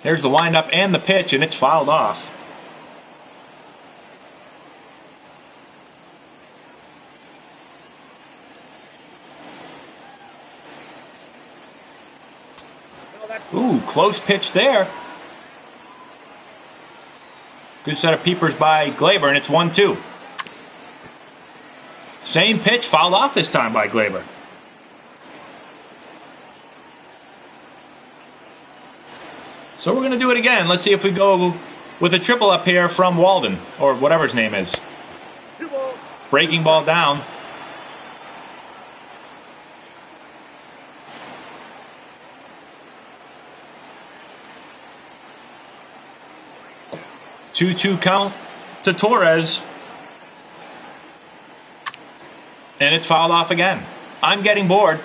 There's the windup and the pitch, and it's fouled off. Ooh, close pitch there. Good set of peepers by Glaber, and it's 1-2. Same pitch, fouled off this time by Glaber. So we're going to do it again. Let's see if we go with a triple up here from Walden, or whatever his name is. Breaking ball down. Two count to Torres. And it's fouled off again. I'm getting bored.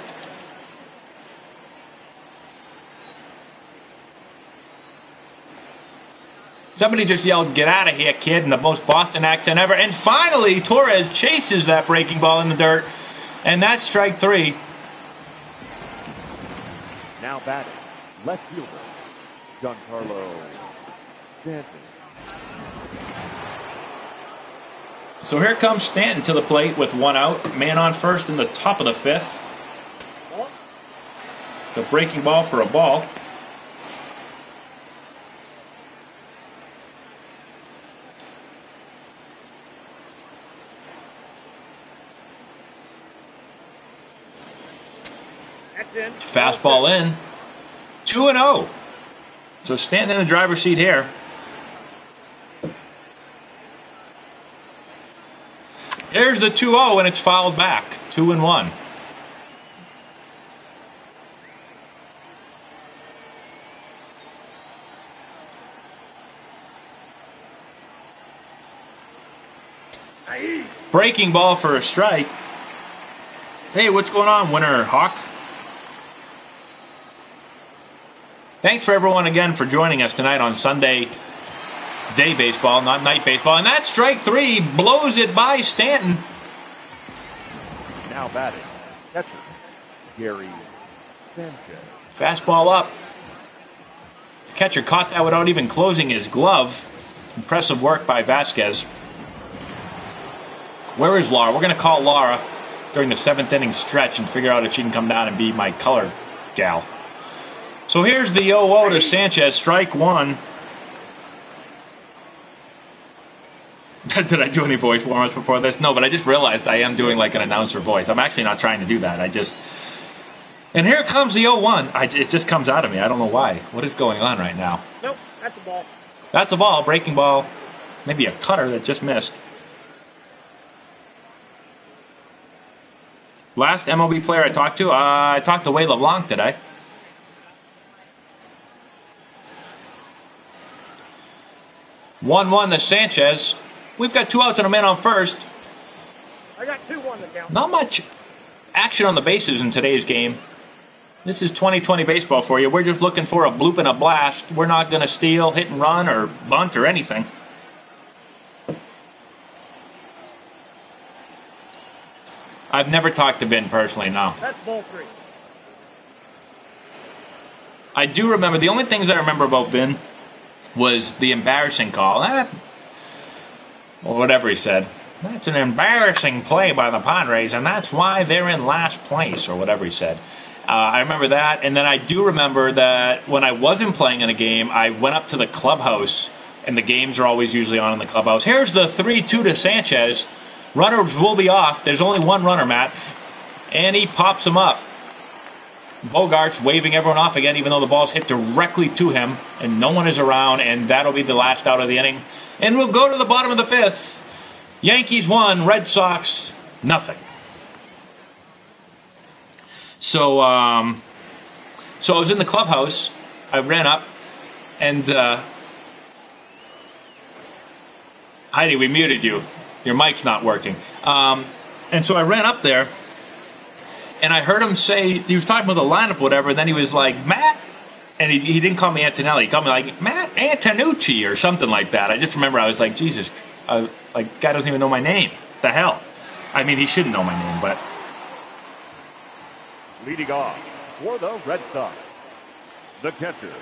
Somebody just yelled, "Get out of here, kid," in the most Boston accent ever. And finally, Torres chases that breaking ball in the dirt. And that's strike 3. Now batting, left fielder, Giancarlo Stanton. So here comes Stanton to the plate with 1 out. Man on first in the top of the 5th. The breaking ball for a ball. Fastball in. 2-0. So Stanton in the driver's seat here. There's the 2-0, and it's fouled back. 2-1. Breaking ball for a strike. Hey, what's going on, Winter Hawk? Thanks for everyone again for joining us tonight on Sunday day baseball, not night baseball. And that strike 3 blows it by Stanton. Now batting, catcher, Gary Sanchez. Fastball up. The catcher caught that without even closing his glove. Impressive work by Vasquez. Where is Laura? We're going to call Laura during the 7th inning stretch and figure out if she can come down and be my color gal. So here's the 0-0 to Sanchez, strike 1. Did I do any voice warm-ups before this? No, but I just realized I am doing like an announcer voice. I'm actually not trying to do that. And here comes the 0-1. It just comes out of me. I don't know why. What is going on right now? Nope, that's a ball. That's a ball, breaking ball. Maybe a cutter that just missed. Last MLB player I talked to Whey LeBlanc, did I? One to Sanchez. We've got 2 outs and a man on first. I got 2-1 to count. Not much action on the bases in today's game. This is 2020 baseball for you. We're just looking for a bloop and a blast. We're not going to steal, hit and run, or bunt or anything. I've never talked to Vin personally, no. That's ball 3. I do remember, the only things I remember about Vin was the embarrassing call. Or whatever he said. That's an embarrassing play by the Padres, and that's why they're in last place, or whatever he said. I remember that, and then I do remember that when I wasn't playing in a game, I went up to the clubhouse, and the games are always usually on in the clubhouse. Here's the 3-2 to Sanchez. Runners will be off. There's only one runner, Matt, and he pops him up. Bogaerts waving everyone off again, even though the ball's hit directly to him, and no one is around, and that'll be the last out of the inning. And we'll go to the bottom of the 5th. Yankees 1, Red Sox nothing. So I was in the clubhouse. I ran up, and Heidi, we muted you. Your mic's not working. And so I ran up there, and I heard him say, he was talking about the lineup, whatever, and then he was like, Matt, and he didn't call me Antonelli. He called me like, Matt Antonucci or something like that. I just remember I was like, Jesus, like, guy doesn't even know my name. The hell? I mean, he shouldn't know my name, but. Leading off for the Red Sox, the catcher.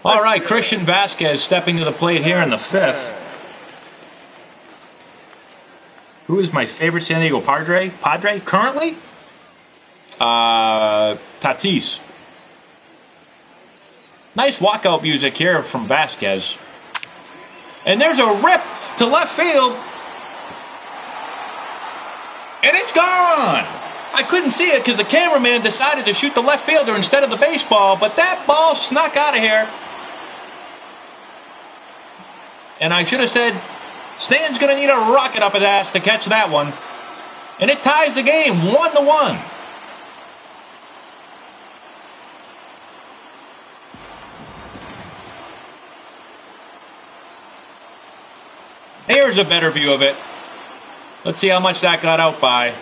All right, Christian Vasquez stepping to the plate here in the 5th. Who is my favorite San Diego Padre currently? Tatis. Nice walkout music here from Vasquez. And there's a rip to left field. And it's gone. I couldn't see it because the cameraman decided to shoot the left fielder instead of the baseball, but that ball snuck out of here. And I should have said, Stan's going to need a rocket up his ass to catch that one. And it ties the game 1-1. Here's a better view of it. Let's see how much that got out by.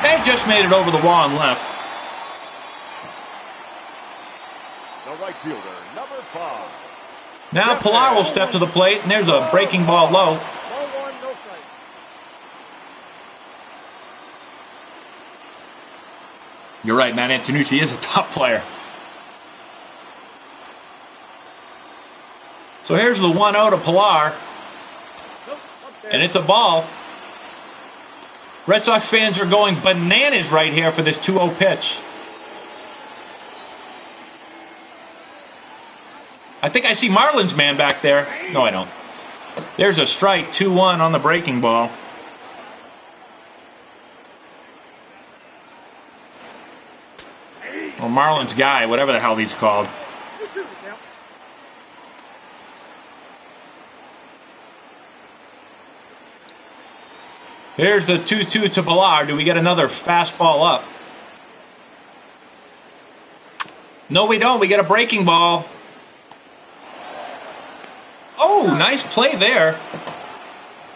They just made it over the wall and left. The right fielder, number 5. Now Pilar will step to the plate, and there's a breaking ball low. 1-1, no strike. You're right, man. Antonucci is a top player. So here's the 1-0 to Pilar. And it's a ball. Red Sox fans are going bananas right here for this 2-0 pitch. I think I see Marlins man back there. No, I don't. There's a strike, 2-1 on the breaking ball. Or Marlins guy, whatever the hell he's called. Here's the 2-2 to Pilar. Do we get another fastball up? No, we don't. We get a breaking ball. Oh, nice play there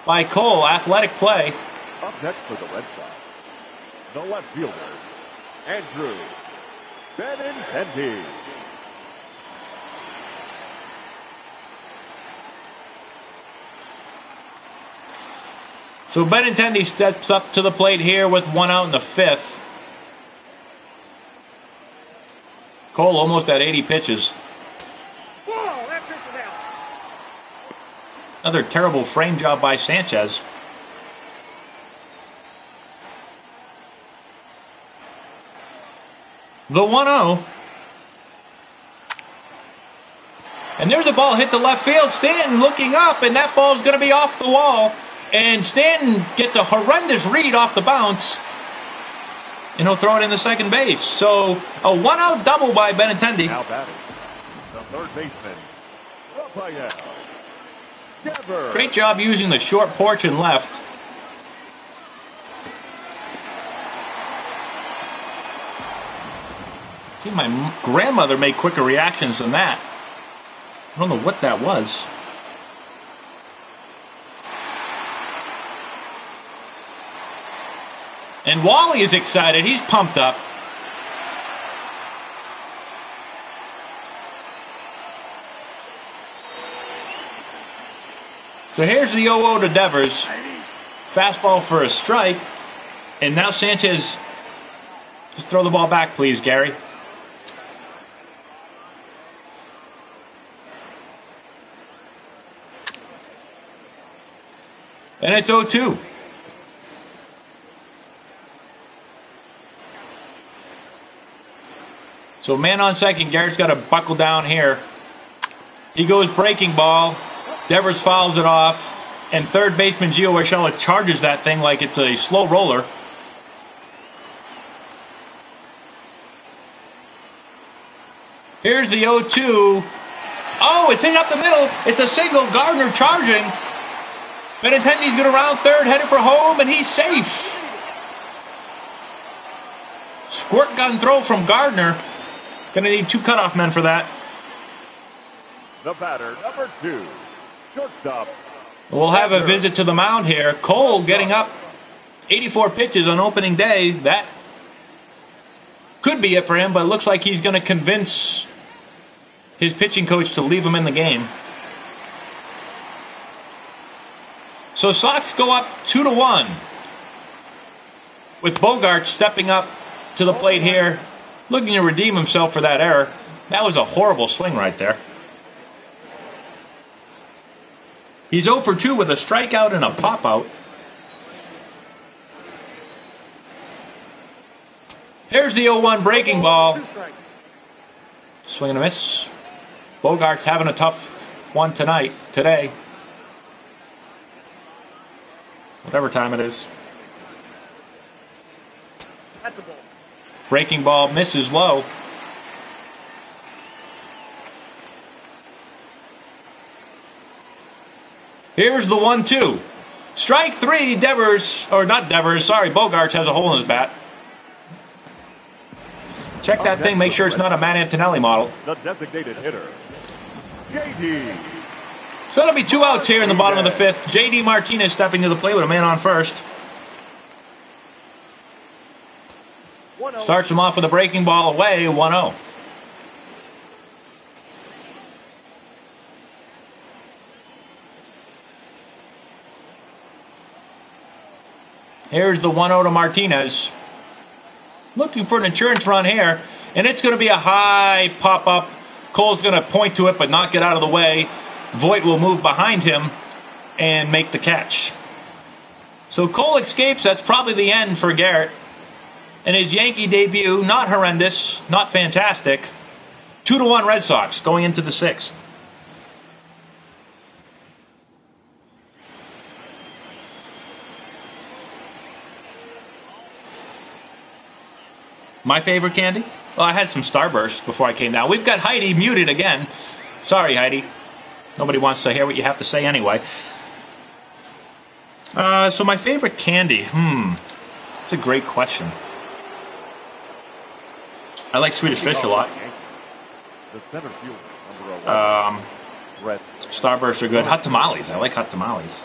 by Cole. Athletic play. Up next for the Red Sox, the left fielder, Andrew Benintendi. So Benintendi steps up to the plate here with 1 out in the 5th. Cole almost at 80 pitches. Whoa, that pitch is out. Another terrible frame job by Sanchez. The 1-0. And there's a ball hit the left field. Stanton looking up, and that ball's going to be off the wall. And Stanton gets a horrendous read off the bounce. And he'll throw it into second base. So a 1-out double by Benintendi. Now batting, the third baseman, Rafael Devers. Great job using the short porch and left. See, my grandmother made quicker reactions than that. I don't know what that was. And Wally is excited. He's pumped up. So here's the 0-0 to Devers. Fastball for a strike. And now Sanchez. Just throw the ball back, please, Gary. And it's 0-2. So man on second, Garrett's got to buckle down here. He goes breaking ball. Devers fouls it off. And third baseman Gio Urshela charges that thing like it's a slow roller. Here's the 0-2. Oh, it's in up the middle. It's a single. Gardner charging. Benintendi's going to round third, headed for home, and he's safe. Squirt gun throw from Gardner. Going to need 2 cutoff men for that. The batter, number 2, shortstop. We'll have a visit to the mound here. Cole getting up 84 pitches on opening day. That could be it for him, but it looks like he's going to convince his pitching coach to leave him in the game. So Sox go up 2-1 with Bogart stepping up to the plate here, looking to redeem himself for that error. That was a horrible swing right there. He's 0 for 2 with a strikeout and a pop-out. Here's the 0-1 breaking ball. Swing and a miss. Bogart's having a tough one today. Whatever time it is. Breaking ball misses low. Here's the 1-2. Strike 3, Bogarts has a hole in his bat. Check that thing, make sure it's not a Matt Antonelli model. The designated hitter, JD. So it'll be 2 outs here in the bottom of the 5th. JD Martinez stepping to the plate with a man on first. Starts him off with a breaking ball away, 1-0. Here's the 1-0 to Martinez. Looking for an insurance run here. And it's going to be a high pop-up. Cole's going to point to it but not get out of the way. Voit will move behind him and make the catch. So Cole escapes. That's probably the end for Garrett. And his Yankee debut, not horrendous, not fantastic. 2-1 Red Sox going into the 6th. My favorite candy? Well, I had some Starburst before I came down. We've got Heidi muted again. Sorry, Heidi. Nobody wants to hear what you have to say anyway. So my favorite candy? That's a great question. I like Swedish Fish a lot. Starbursts are good. Hot tamales. I like hot tamales.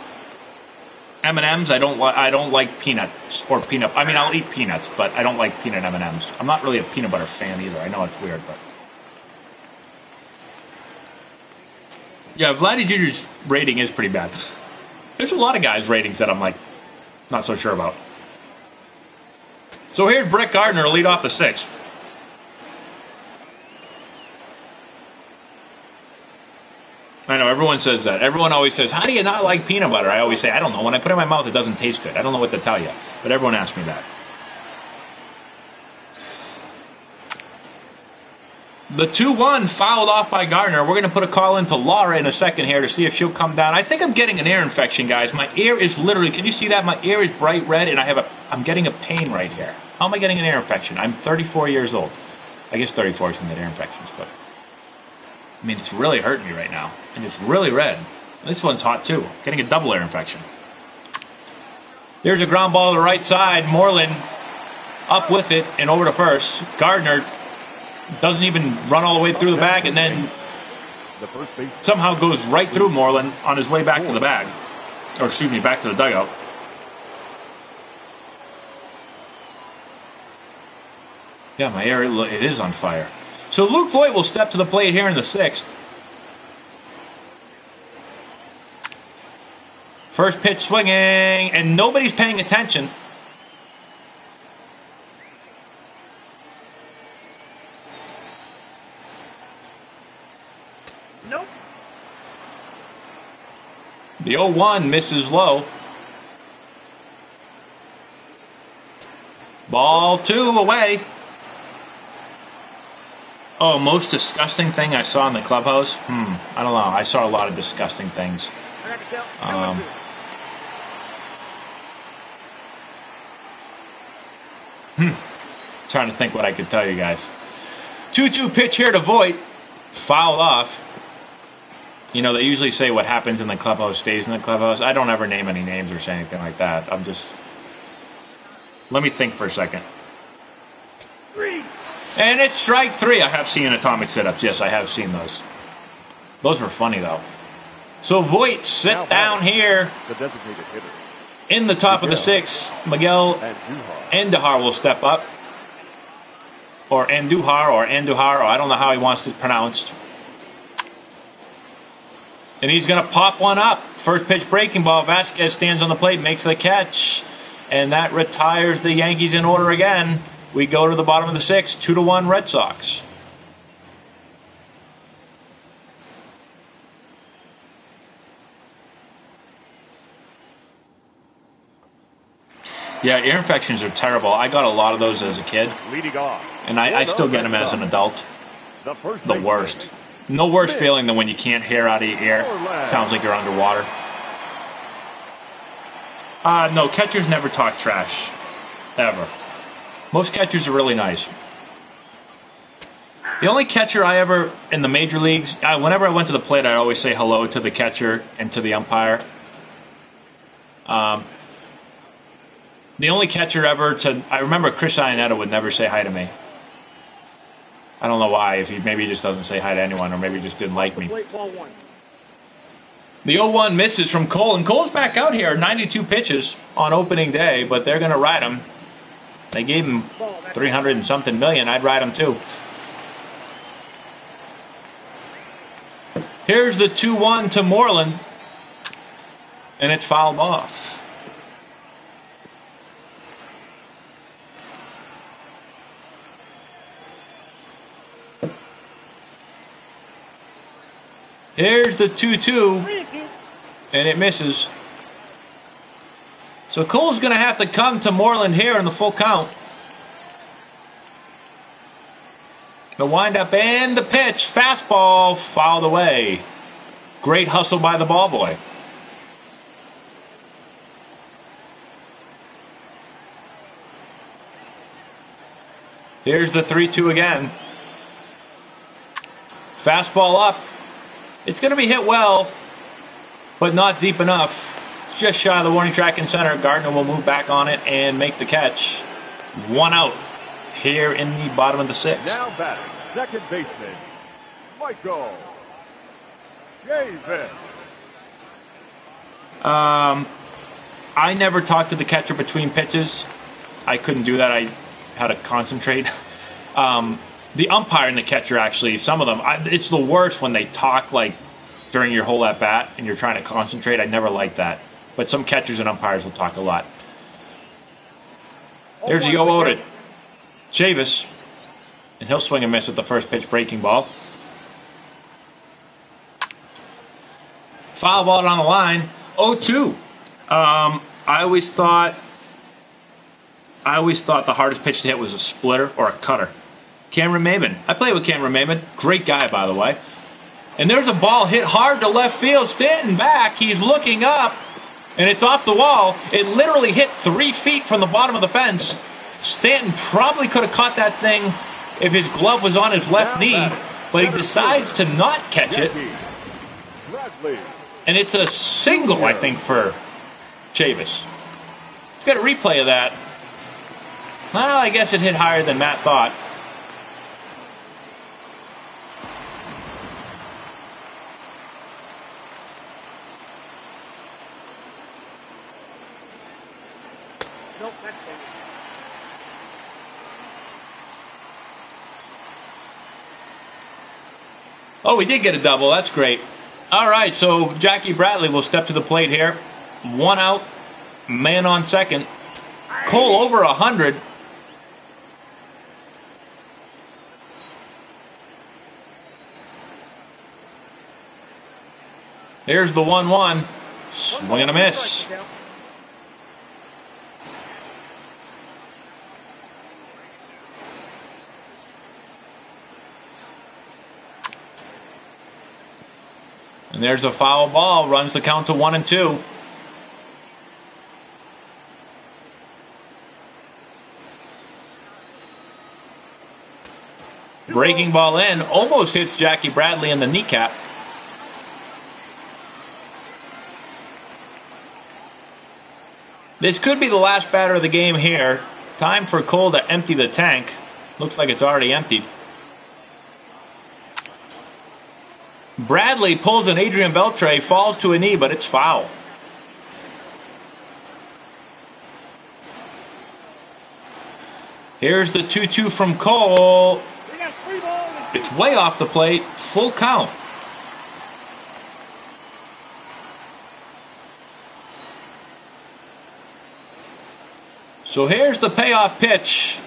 M&Ms, I don't like peanuts or peanut. I mean, I'll eat peanuts, but I don't like peanut M&Ms. I'm not really a peanut butter fan either. I know it's weird, but yeah, Vladdy Jr.'s rating is pretty bad. There's a lot of guys' ratings that I'm like not so sure about. So here's Brett Gardner to lead off the 6th. I know, everyone says that. Everyone always says, how do you not like peanut butter? I always say, I don't know. When I put it in my mouth, it doesn't taste good. I don't know what to tell you. But everyone asks me that. The 2-1 fouled off by Gardner. We're going to put a call into Laura in a second here to see if she'll come down. I think I'm getting an ear infection, guys. My ear is literally, can you see that? My ear is bright red, and I'm getting a pain right here. How am I getting an ear infection? I'm 34 years old. I guess 34 is going to get ear infections, but I mean, it's really hurting me right now. And it's really red. This one's hot, too. Getting a double ear infection. There's a ground ball to the right side. Moreland up with it and over to first. Gardner doesn't even run all the way through the bag and then somehow goes right through Moreland on his way back to the bag. Or, excuse me, back to the dugout. Yeah, my ear, it is on fire. So Luke Voit will step to the plate here in the 6th. First pitch swinging, and nobody's paying attention. Nope. The 0-1 misses low. Ball 2 away. Oh, most disgusting thing I saw in the clubhouse? I don't know. I saw a lot of disgusting things. Trying to think what I could tell you guys. 2-2 pitch here to Voit. Fouled off. You know, they usually say what happens in the clubhouse stays in the clubhouse. I don't ever name any names or say anything like that. Let me think for a second. And it's strike 3. I have seen atomic sit-ups. Yes, I have seen those. Those were funny, though. So Voit sit down here The designated hitter. in the top of the 6th. Miguel And Andujar will step up. Or Andujar, or I don't know how he wants it pronounced. And he's going to pop one up. First pitch breaking ball. Vasquez stands on the plate, makes the catch. And that retires the Yankees in order again. We go to the bottom of the 6th, 2-1 Red Sox. Yeah, ear infections are terrible. I got a lot of those as a kid. leading off. And I still get them as an adult. The The worst. No worse feeling than when you can't hear out of your ear. Sounds like you're underwater. No, catchers never talk trash. Ever. Most catchers are really nice. The only catcher I ever, in the major leagues, whenever I went to the plate, I'd always say hello to the catcher and to the umpire. The only catcher ever I remember Chris Iannetta would never say hi to me. I don't know why. Maybe he just doesn't say hi to anyone, or maybe he just didn't like me. Plate ball 1. The 0-1 misses from Cole, and Cole's back out here, 92 pitches on opening day, but they're going to ride him. They gave him 300 and something million. I'd ride him too. Here's the 2-1 to Moreland, and it's fouled off. Here's the 2-2, and it misses. So Cole's going to have to come to Moreland here in the full count. The windup and the pitch. Fastball fouled away. Great hustle by the ball boy. Here's the 3-2 again. Fastball up. It's going to be hit well, but not deep enough. Just shy of the warning track in center. Gardner will move back on it and make the catch. 1 out here in the bottom of the 6th. Now batting, second baseman, Michael Davis. I never talked to the catcher between pitches. I couldn't do that. I had to concentrate. The umpire and the catcher, actually, some of them, it's the worst when they talk like during your whole at bat and you're trying to concentrate. I never liked that. But some catchers and umpires will talk a lot. There's the 0-0 to Chavis. And he'll swing and miss at the first pitch breaking ball. Foul ball on the line. 0-2. I always thought the hardest pitch to hit was a splitter or a cutter. Cameron Maybin. I played with Cameron Maybin. Great guy, by the way. And there's a ball hit hard to left field. Stanton back. He's looking up. And it's off the wall. It literally hit 3 feet from the bottom of the fence. Stanton probably could have caught that thing if his glove was on his left knee. But he decides to not catch it. And it's a single, I think, for Chavis. Let's get a replay of that. Well, I guess it hit higher than Matt thought. Nope, that's it. Oh, we did get a double. That's great. All right, so Jackie Bradley will step to the plate here. 1 out, man on second. Cole over 100. Here's the 1-1. Swing and a miss. And there's a foul ball. Runs the count to 1-2. Breaking ball in. Almost hits Jackie Bradley in the kneecap. This could be the last batter of the game here. Time for Cole to empty the tank. Looks like it's already emptied. Bradley pulls an Adrian Beltre, falls to a knee, but it's foul. Here's the 2-2 from Cole. It's way off the plate. Full count. So here's the payoff pitch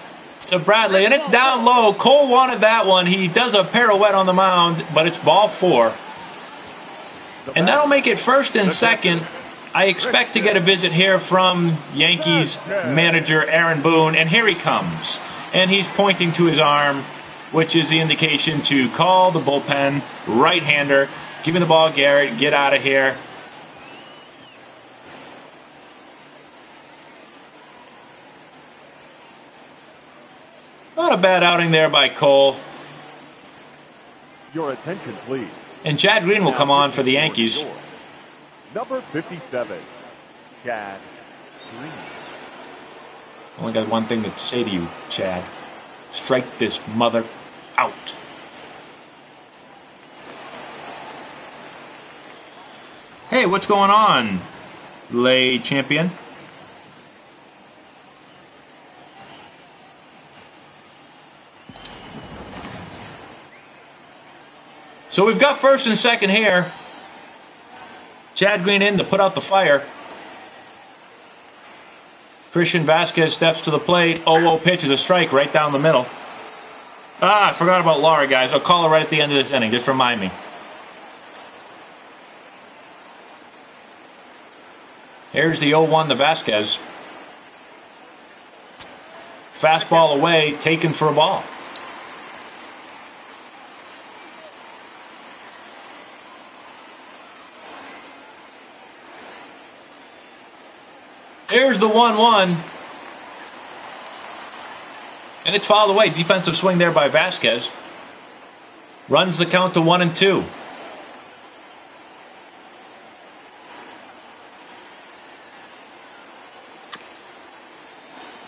to Bradley, and it's down low. Cole wanted that one. He does a pirouette on the mound, but it's ball 4. And that'll make it first and second. I expect to get a visit here from Yankees manager Aaron Boone, and here he comes. And he's pointing to his arm, which is the indication to call the bullpen. Right-hander. Give me the ball, Garrett. Get out of here. Not a bad outing there by Cole. Your attention, please. And Chad Green will come on for the Yankees. Number 57, Chad Green. Only got one thing to say to you, Chad. Strike this mother out. Hey, what's going on, lay champion? So we've got first and second here. Chad Green in to put out the fire. Christian Vasquez steps to the plate. 0-0 pitch is a strike right down the middle. I forgot about Laura, guys. I'll call her right at the end of this inning. Just remind me. Here's the 0-1 to Vasquez. Fastball away, taken for a ball. Here's the 1-1. And it's fouled away. Defensive swing there by Vasquez. Runs the count to 1-2.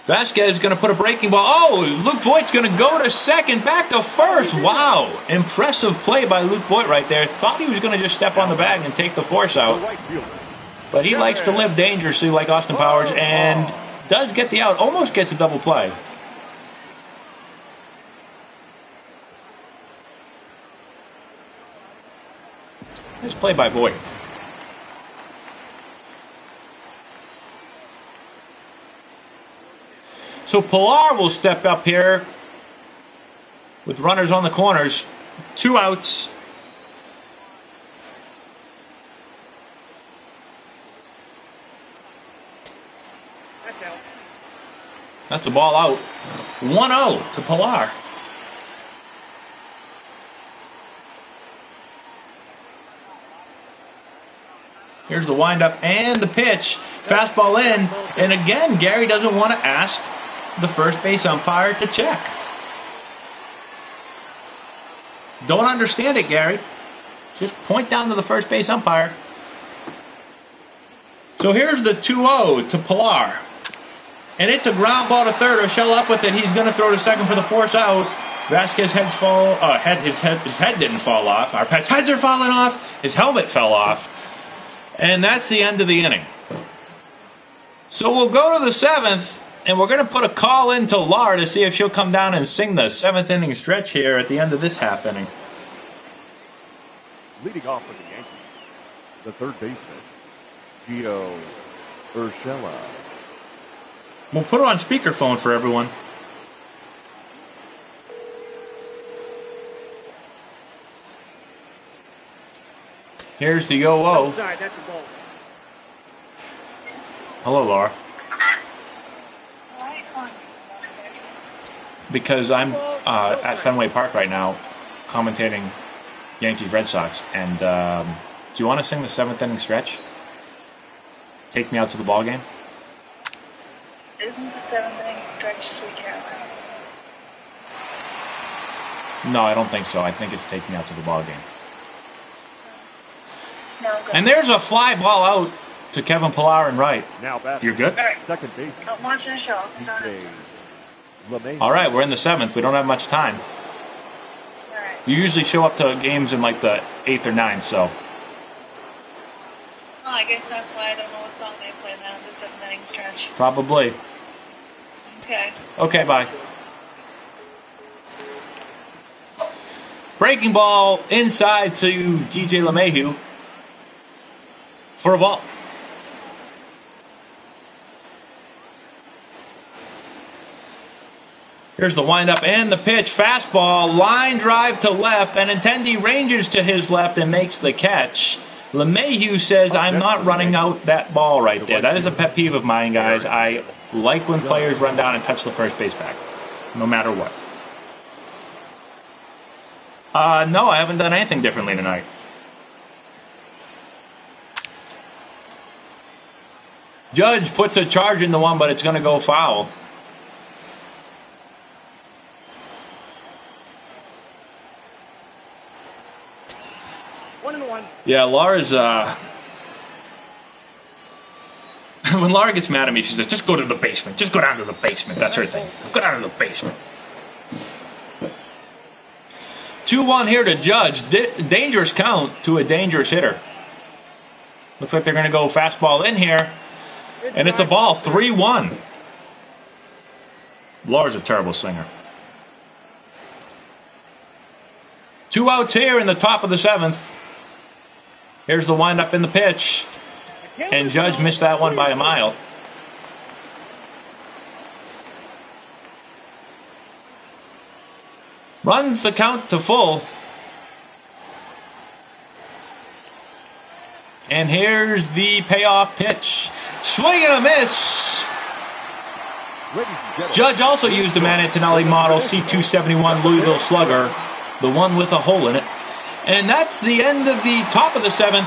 Vasquez is going to put a breaking ball. Oh, Luke Voigt's going to go to second, back to first. Wow. Impressive play by Luke Voigt right there. Thought he was going to just step on the bag and take the force out. But he likes to live dangerously like Austin Powers and does get the out. Almost gets a double play. Nice play by Voigt. So Pilar will step up here with runners on the corners. 2 outs. That's a ball out. 1-0 to Pilar. Here's the windup and the pitch. Fastball in. And again, Gary doesn't want to ask the first base umpire to check. Don't understand it, Gary. Just point down to the first base umpire. So here's the 2-0 to Pilar. And it's a ground ball to third. Urshela up with it. He's going to throw to second for the force out. Vasquez his head didn't fall off. Our pets' heads are falling off. His helmet fell off. And that's the end of the inning. So we'll go to the 7th, and we're going to put a call in to Laura to see if she'll come down and sing the 7th inning stretch here at the end of this half inning. Leading off for the Yankees, the third baseman, Gio Urshela. We'll put it on speakerphone for everyone. Here's the 0-0. Hello, Laura. Because I'm at Fenway Park right now commentating Yankees Red Sox. And do you want to sing the 7th inning stretch? Take me out to the ball game? Isn't the 7th inning stretch Sweet Caroline? No, I don't think so. I think it's Take Me Out to the Ball Game. No, I'm good. And there's a fly ball out to Kevin Pilar and right. Now back. You're good? All right. Second base. I'm watching a show. DJ LeMay. All right, we're in the 7th. We don't have much time. All right. You usually show up to games in like the 8th or 9th, so. Oh, I guess that's why I don't know what song they play now in the 7th inning stretch. Probably. Okay. Okay, bye. Breaking ball inside to DJ LeMahieu for a ball. Here's the windup and the pitch. Fastball, line drive to left, and Benintendi ranges to his left and makes the catch. LeMahieu says, I'm not running out that ball right there. That is a pet peeve of mine, guys. I like when players run down and touch the first base bag, no matter what. No, I haven't done anything differently tonight. Judge puts a charge in the one, but it's going to go foul. Yeah, Laura's, when Laura gets mad at me, she says, just go to the basement. Just go down to the basement. That's her thing. Go down to the basement. 2-1 here to Judge. Dangerous count to a dangerous hitter. Looks like they're going to go fastball in here. And it's a ball. 3-1. Laura's a terrible singer. 2 outs here in the top of the 7th. Here's the windup in the pitch. And Judge missed that one by a mile. Runs the count to full. And here's the payoff pitch. Swing and a miss. Judge also used the Antonelli model C271 Louisville Slugger, the one with a hole in it. And that's the end of the top of the 7th.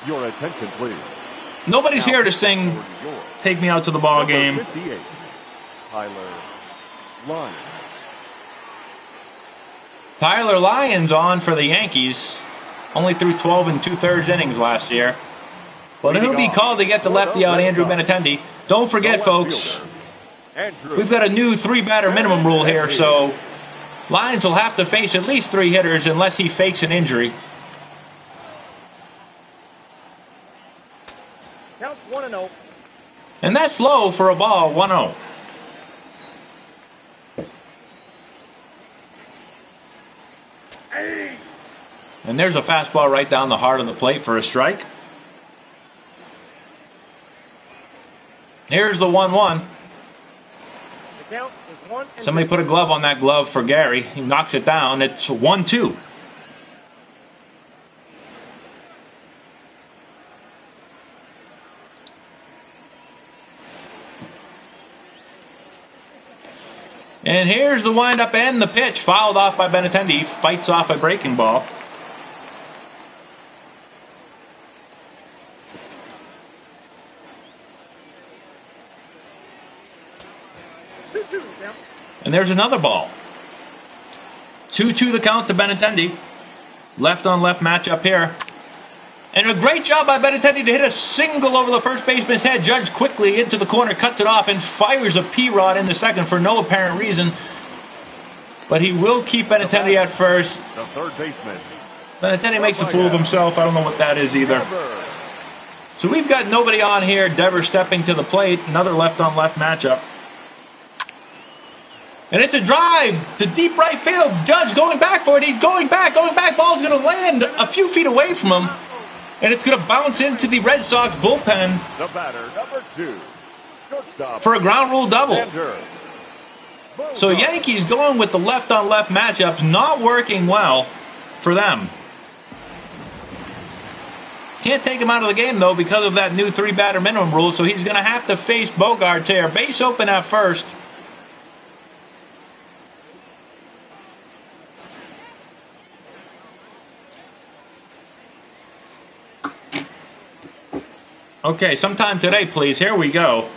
Your attention, please. Nobody's here to sing Take Me Out to the Ball Game. Tyler Lyons on for the Yankees. Only threw 12 2/3 innings last year. But he'll be called to get the lefty out, Andrew Benintendi. Don't forget, folks, we've got a new 3-batter minimum rule here, so Lyons will have to face at least 3 hitters unless he fakes an injury. Count 1-0. And that's low for a ball, 1-0. And there's a fastball right down the heart of the plate for a strike. Here's the 1-1. The count is 1-2. Somebody put a glove on that glove for Gary. He knocks it down. It's 1-2. And here's the windup and the pitch. Fouled off by Benintendi. Fights off a breaking ball. And there's another ball. 2-2 the count to Benintendi. Left on left matchup here. And a great job by Benintendi to hit a single over the first baseman's head. Judge quickly into the corner, cuts it off, and fires a P-Rod in the second for no apparent reason. But he will keep Benintendi at first. The third baseman. Benintendi makes a fool of himself. I don't know what that is either. So we've got nobody on here. Devers stepping to the plate. Another left on left matchup. And it's a drive to deep right field. Judge going back for it. He's going back. Ball's going to land a few feet away from him. And it's going to bounce into the Red Sox bullpen. The batter, number 2. Shortstop. For a ground rule double. So Yankees going with the left on left matchups, not working well for them. Can't take him out of the game, though, because of that new 3-batter minimum rule. So he's going to have to face Bogart here. Base open at first. Okay, sometime today, please. Here we go.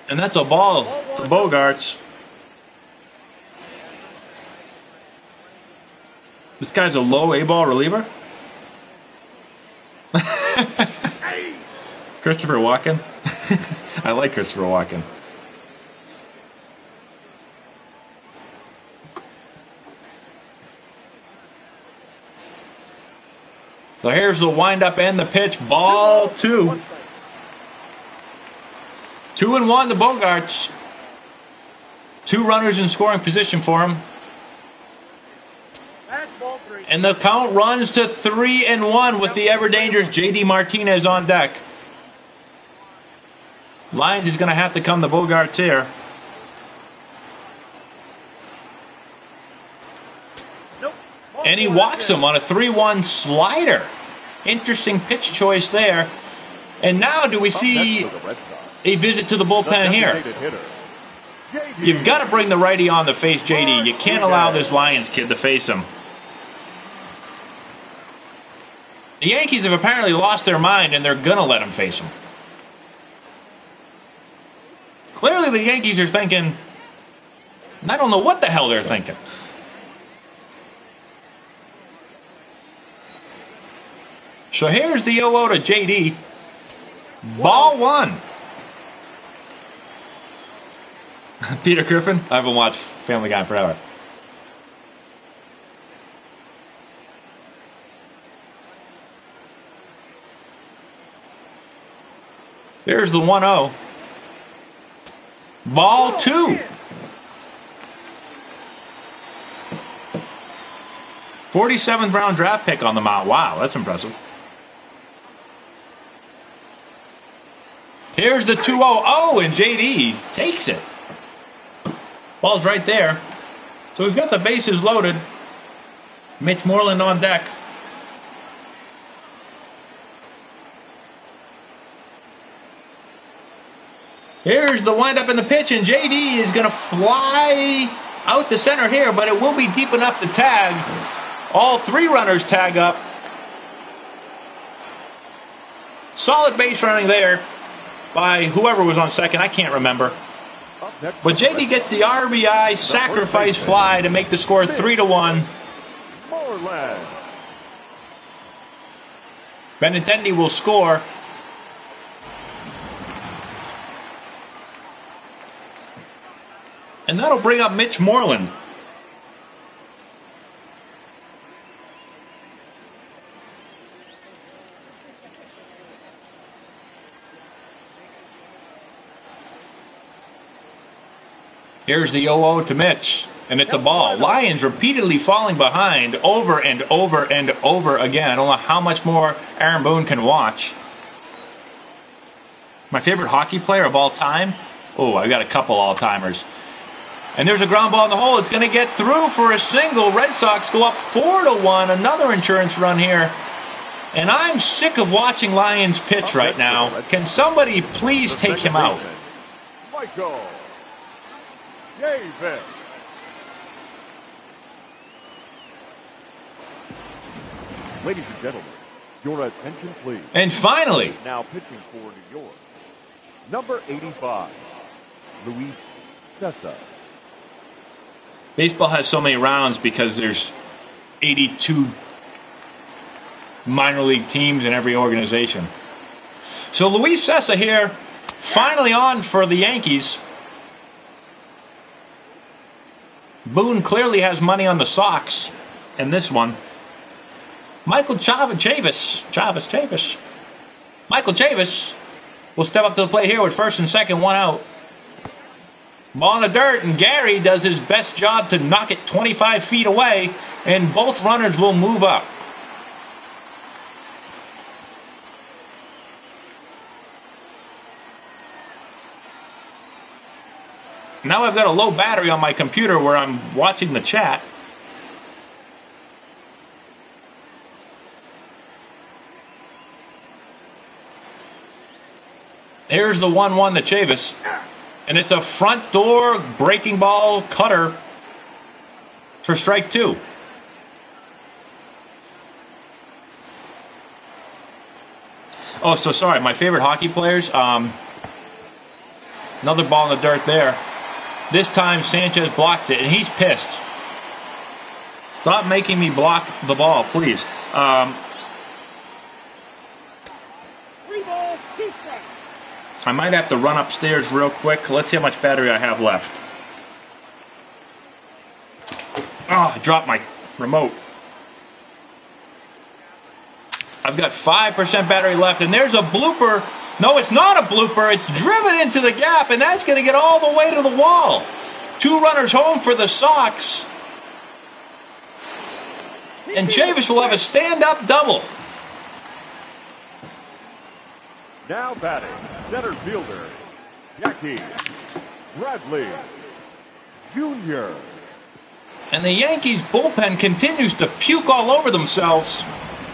And that's a ball to Bogarts. This guy's a low A-ball reliever? Christopher Walken? I like Christopher Walken. So here's the windup and the pitch. Ball 2. 2-1 to Bogarts. 2 runners in scoring position for him. And the count runs to 3-1 with the ever-dangerous J.D. Martinez on deck. Lyons is going to have to come to Bogarts here. And he walks him on a 3-1 slider. Interesting pitch choice there. And now do we see a visit to the bullpen here? You've got to bring the righty on to face JD. You can't allow this Lions kid to face him. The Yankees have apparently lost their mind and they're going to let him face him. Clearly the Yankees are thinking, I don't know what the hell they're thinking. So here's the 0-0 to JD. Ball 1. Peter Griffin? I haven't watched Family Guy forever. Here's the 1-0. Ball 2. 47th round draft pick on the mound. Wow, that's impressive. Here's the 2-0. Oh, and JD takes it. Ball's right there. So we've got the bases loaded. Mitch Moreland on deck. Here's the windup in the pitch, and JD is going to fly out to center here, but it will be deep enough to tag. All 3 runners tag up. Solid base running there by whoever was on second. I can't remember. But JD gets the RBI sacrifice fly to make the score 3-1. Benintendi will score. And that'll bring up Mitch Moreland. Here's the 0-0 to Mitch, and it's a ball. Lions repeatedly falling behind over and over and over again. I don't know how much more Aaron Boone can watch. My favorite hockey player of all time? Oh, I got a couple all-timers. And there's a ground ball in the hole. It's going to get through for a single. Red Sox go up 4-1. Another insurance run here. And I'm sick of watching Lions pitch right now. Can somebody please take him out? Ladies and gentlemen, your attention please. And finally, now pitching for New York, number 85, Luis Cessa. Baseball has so many rounds because there's 82 minor league teams in every organization. So Luis Cessa here, finally on for the Yankees. Boone clearly has money on the Sox in this one. Michael Chavis will step up to the plate here with first and second, 1 out. Ball in the dirt, and Gary does his best job to knock it 25 feet away, and both runners will move up. Now I've got a low battery on my computer where I'm watching the chat. Here's the 1-1 to Chavis. And it's a front door breaking ball cutter for strike 2. Oh, so sorry. My favorite hockey players. Another ball in the dirt there. This time Sanchez blocks it, and he's pissed. Stop making me block the ball, please. 3 balls, 2 strikes. I might have to run upstairs real quick. Let's see how much battery I have left. Oh, I dropped my remote. I've got 5% battery left, and there's a blooper. No, it's not a blooper. It's driven into the gap, and that's going to get all the way to the wall. 2 runners home for the Sox. And Chavis will have a stand-up double. Now batting, center fielder, Jackie Bradley Jr. And the Yankees bullpen continues to puke all over themselves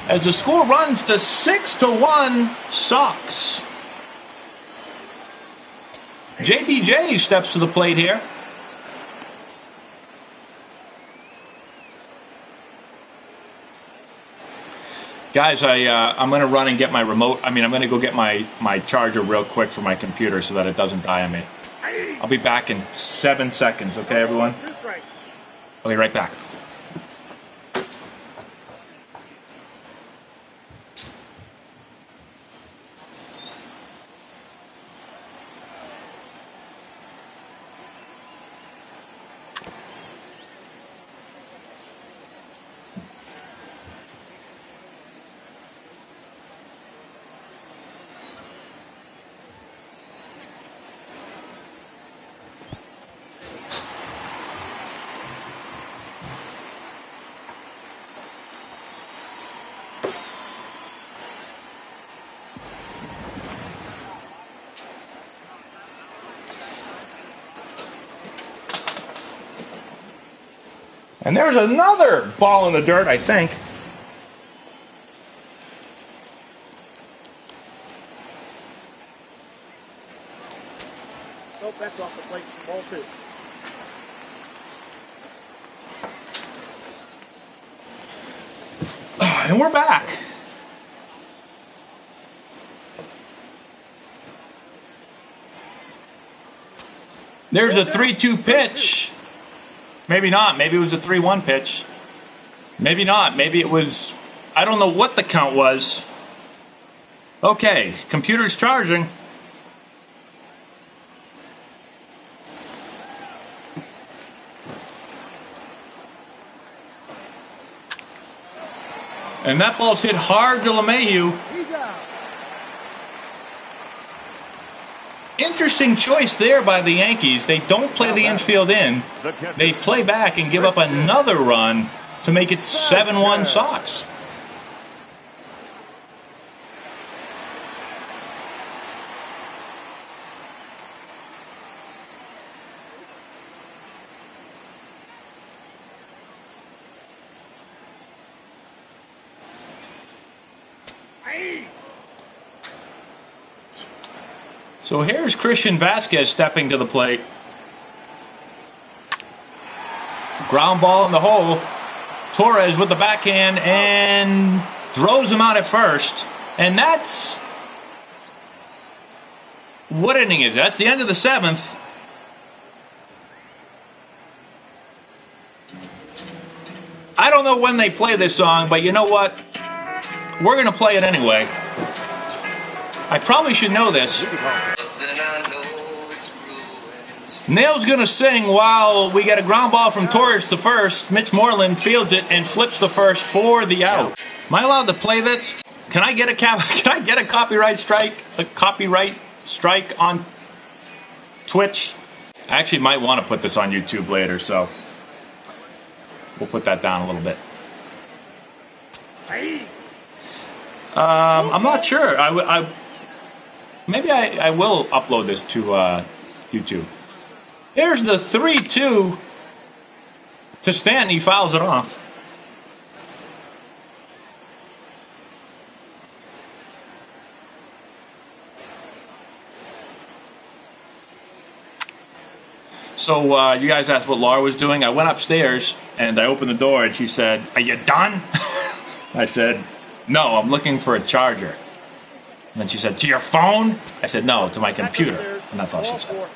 as the score runs to 6-1 Sox. JBJ steps to the plate here. Guys, I'm going to run and get my remote. I'm going to go get my charger real quick for my computer so that it doesn't die on me. I'll be back in 7 seconds, okay, everyone? I'll be right back. And there's another ball in the dirt, I think. Nope, that's off the plate. Ball 2. And we're back. There's a 3-2 pitch. Maybe not. Maybe it was a 3-1 pitch. Maybe not. Maybe it was... I don't know what the count was. Okay, computer's charging. And that ball's hit hard to LeMahieu. Interesting choice there by the Yankees. They don't play the infield in. They play back and give up another run to make it 7-1 Sox. So here's Christian Vasquez stepping to the plate. Ground ball in the hole. Torres with the backhand and throws him out at first. And that's... what inning is that? That's the end of the 7th. I don't know when they play this song, but you know what? We're going to play it anyway. I probably should know this. Nail's going to sing while we get a ground ball from Torres to first. Mitch Moreland fields it and flips the first for the out. Am I allowed to play this? Can I get a copyright strike? A copyright strike on Twitch? I actually might want to put this on YouTube later, so we'll put that down a little bit. I'm not sure. Maybe I will upload this to YouTube. There's the 3-2 to Stanton. He fouls it off. So you guys asked what Laura was doing. I went upstairs and I opened the door and she said, "Are you done?" I said, "No, I'm looking for a charger." And then she said, "To your phone?" I said, "No, to my computer." And that's all she said.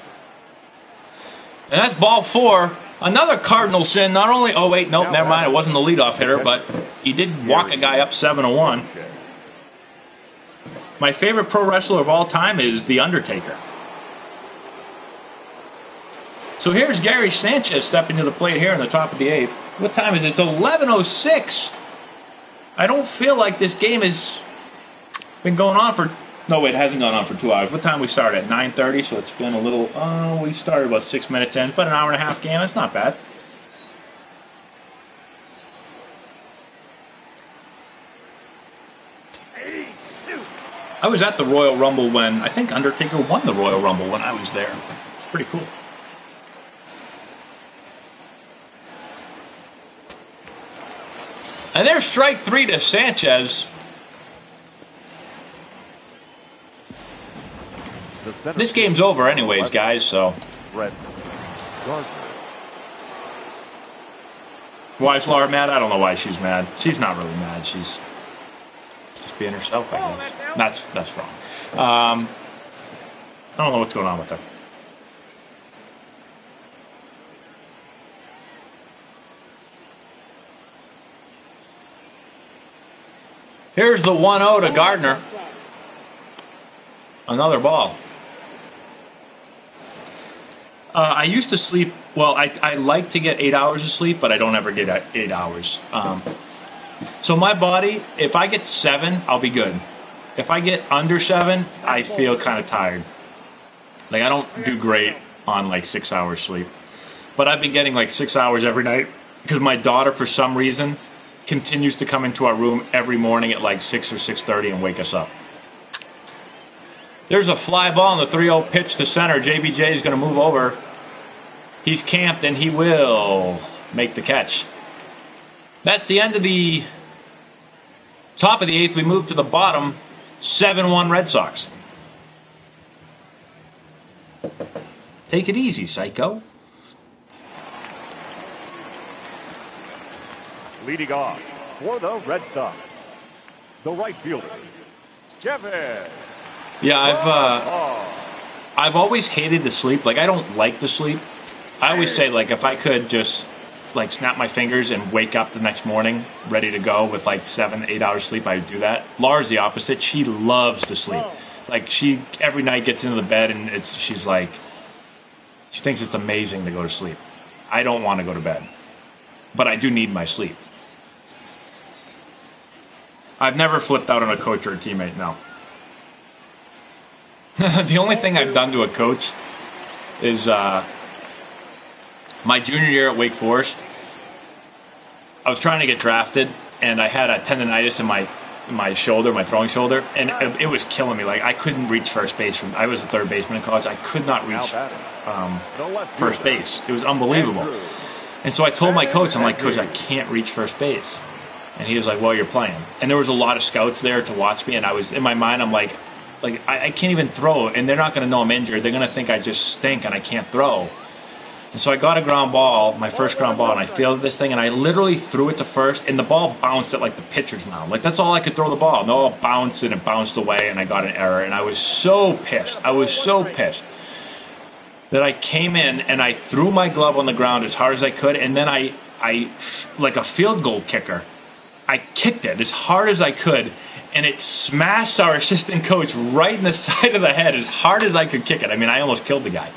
And that's ball 4. Another Cardinal sin. Not only... oh, wait, nope, never mind. It wasn't the leadoff hitter, but he did walk a guy up 7-1. My favorite pro wrestler of all time is The Undertaker. So here's Gary Sanchez stepping to the plate here in the top of the 8th. What time is it? It's 11:06. I don't feel like this game has been going on for... No, it hasn't gone on for 2 hours. What time we started? At 9:30, so it's been a little... we started about 6 minutes in. It's about an hour and a half game. It's not bad. I was at the Royal Rumble when... I think Undertaker won the Royal Rumble when I was there. It's pretty cool. And there's strike 3 to Sanchez. This game's over anyways, guys, so... Why is Laura mad? I don't know why she's mad. She's not really mad. She's just being herself, I guess. That's wrong. I don't know what's going on with her. Here's the 1-0 to Gardner. Another ball. I used to sleep, well, I like to get 8 hours of sleep, but I don't ever get 8 hours. So my body, if I get 7, I'll be good. If I get under 7, I feel kind of tired. Like, I don't do great on, like, 6 hours sleep. But I've been getting, like, 6 hours every night because my daughter, for some reason, continues to come into our room every morning at, like, 6 or 6:30 and wake us up. There's a fly ball in the 3-0 pitch to center. JBJ is going to move over. He's camped, and he will make the catch. That's the end of the top of the 8th. We move to the bottom. 7-1 Red Sox. Take it easy, psycho. Leading off for the Red Sox, the right fielder, Kevin. Yeah, I've always hated to sleep. Like, I don't like to sleep. I always say, like, if I could just, like, snap my fingers and wake up the next morning ready to go with, like, 7, 8 hours sleep, I would do that. Laura's the opposite. She loves to sleep. Like, she every night gets into the bed and she's like, she thinks it's amazing to go to sleep. I don't want to go to bed, but I do need my sleep. I've never flipped out on a coach or a teammate, no. The only thing I've done to a coach is my junior year at Wake Forest. I was trying to get drafted, and I had a tendonitis in my shoulder, my throwing shoulder, and it was killing me. Like, I couldn't reach first base. I was a third baseman in college. I could not reach first base. It was unbelievable. And so I told my coach, I'm like, Coach, I can't reach first base. And he was like, well, you're playing. And there was a lot of scouts there to watch me, and I was, in my mind, I'm like I can't even throw, and they're not going to know I'm injured. They're going to think I just stink and I can't throw. And so I got a ground ball, my first ground ball, and I fielded this thing, and I literally threw it to first, and the ball bounced at, like, the pitcher's mound. Like, that's all I could throw the ball. No, it bounced, and it bounced away, and I got an error, and I was so pissed. I was so pissed that I came in, and I threw my glove on the ground as hard as I could, and then I like a field goal kicker, I kicked it as hard as I could, and it smashed our assistant coach right in the side of the head as hard as I could kick it. I mean, I almost killed the guy.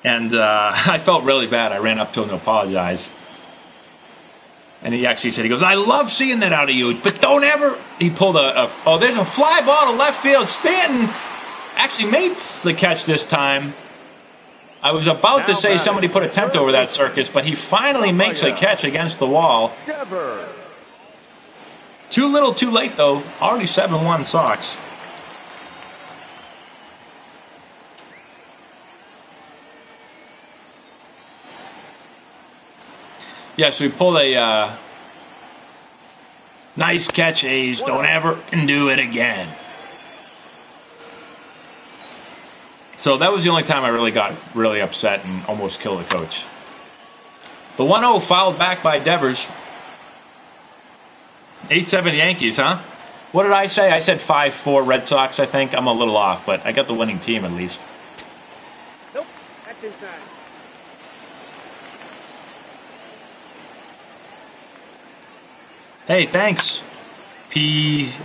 And I felt really bad. I ran up to him to apologize. And he actually said, he goes, I love seeing that out of you, but don't ever... He pulled there's a fly ball to left field. Stanton actually made the catch this time. I was about to say somebody put a tent over that circus, but he finally makes a catch against the wall. Too little, too late, though. Already 7-1 Sox. Yeah, so we pulled a nice catch, A's. Don't ever do it again. So that was the only time I really got really upset and almost killed the coach. The 1-0 fouled back by Devers. 8-7 Yankees, huh? What did I say? I said 5-4 Red Sox, I think. I'm a little off, but I got the winning team at least. Nope, that's inside. Hey, thanks. Petitia?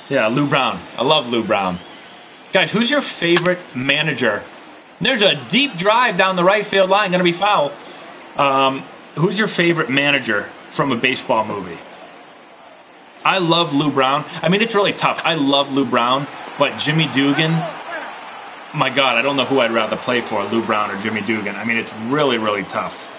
Yeah, Lou Brown. I love Lou Brown. Guys, who's your favorite manager? There's a deep drive down the right field line. Going to be foul. Who's your favorite manager from a baseball movie? I love Lou Brown. I mean, it's really tough. I love Lou Brown, but Jimmy Dugan, my God, I don't know who I'd rather play for, Lou Brown or Jimmy Dugan. I mean, it's really, really tough.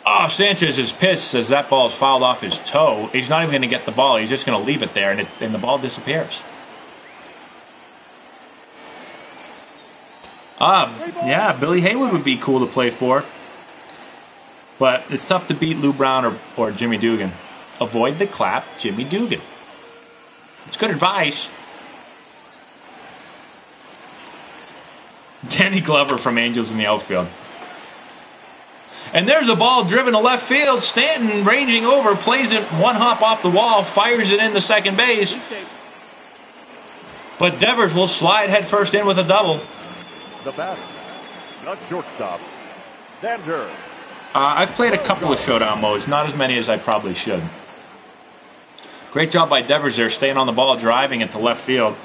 Oh, Sanchez is pissed as that ball is fouled off his toe. He's not even going to get the ball. He's just going to leave it there, and the ball disappears. Yeah, Billy Haywood would be cool to play for. But it's tough to beat Lou Brown or Jimmy Dugan. Avoid the clap, Jimmy Dugan. It's good advice. Danny Glover from Angels in the outfield. And there's a ball driven to left field. Stanton ranging over, plays it one hop off the wall, fires it into second base. But Devers will slide headfirst in with a double. The batter, the shortstop, Sander. I've played a couple of showdown modes, not as many as I probably should. Great job by Devers there, staying on the ball, driving it to left field.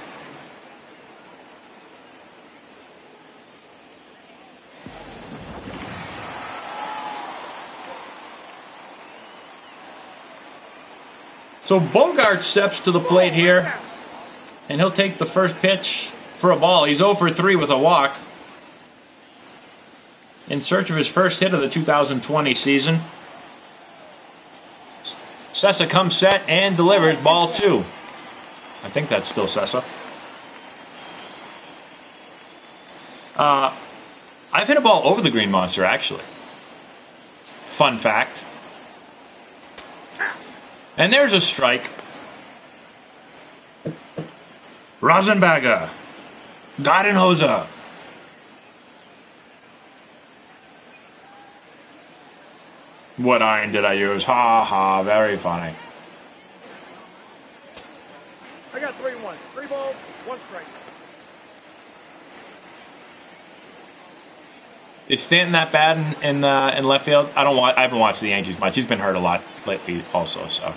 So Bogart steps to the plate here, and he'll take the first pitch for a ball. He's 0 for 3 with a walk. In search of his first hit of the 2020 season. Sessa comes set and delivers ball 2. I think that's still Sessa. I've hit a ball over the Green Monster, actually. Fun fact. And there's a strike. Rosenberger. Gardenhoser. What iron did I use? Ha ha, very funny. I got 3-1. 3 balls, 1 strike. Is Stanton that bad in left field? I haven't watched the Yankees much. He's been hurt a lot lately also, so.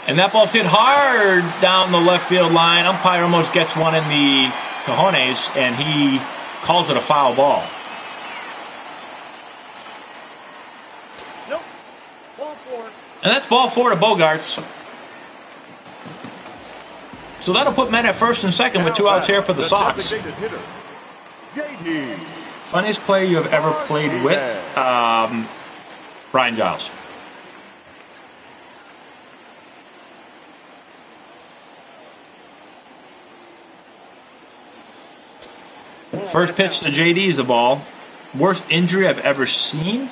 And that ball's hit hard down the left field line. Umpire almost gets one in the cojones, and he calls it a foul ball. Nope. Ball 4. And that's ball 4 to Bogarts. So that'll put men at first and second with 2 outs here for the Sox. Funniest player you have ever played with? Brian Giles. First pitch to JD is the ball. Worst injury I've ever seen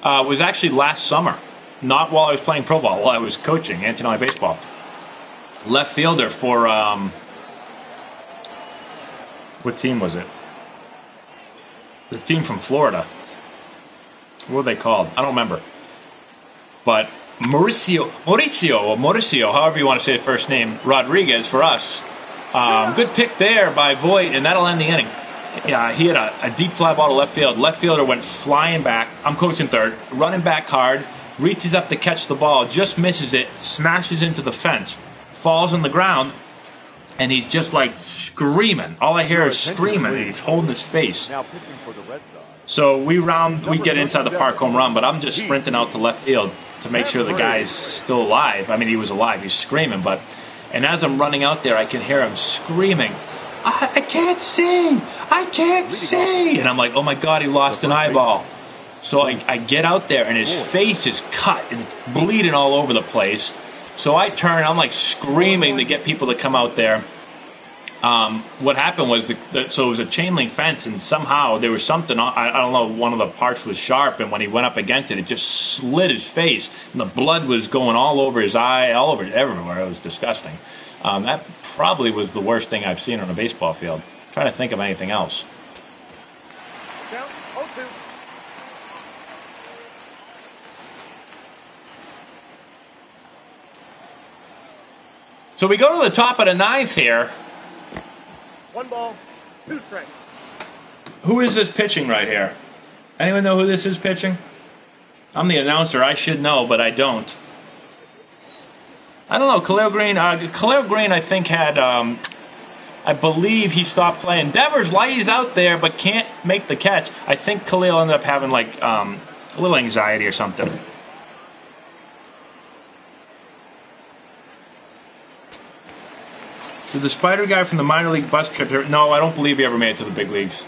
was actually last summer. Not while I was playing pro ball, while I was coaching Antonelli baseball. Left fielder for, what team was it? The team from Florida. What were they called? I don't remember. But Mauricio, however you want to say his first name, Rodriguez for us. Good pick there by Voit, and that'll end the inning. Yeah, he had a deep fly ball to left field. Left fielder went flying back. I'm coaching third. Running back hard. Reaches up to catch the ball. Just misses it. Smashes into the fence. Falls on the ground. And he's just like screaming. All I hear is screaming. And he's holding his face. So we get inside the park home run. But I'm just sprinting out to left field to make sure the guy's still alive. I mean, he was alive. He's screaming. And as I'm running out there, I can hear him screaming, I can't see! I can't see! And I'm like, oh my God, he lost an eyeball. So I get out there, and his face is cut, and it's bleeding all over the place. So I turn, I'm like screaming to get people to come out there. What happened was, so it was a chain link fence, and somehow there was something, I don't know, one of the parts was sharp, and when he went up against it, it just slit his face, and the blood was going all over his eye, all over everywhere. It was disgusting. That probably was the worst thing I've seen on a baseball field. I'm trying to think of anything else. Down, 0-2. So we go to the top of the 9th here. 1 ball, 2 strikes. Who is this pitching right here? Anyone know who this is pitching? I'm the announcer. I should know, but I don't. I don't know. Khalil Green, I think, had, I believe he stopped playing. Devers lays out there, but can't make the catch. I think Khalil ended up having, like, a little anxiety or something. Did the Spider guy from the minor league bus trip? No, I don't believe he ever made it to the big leagues.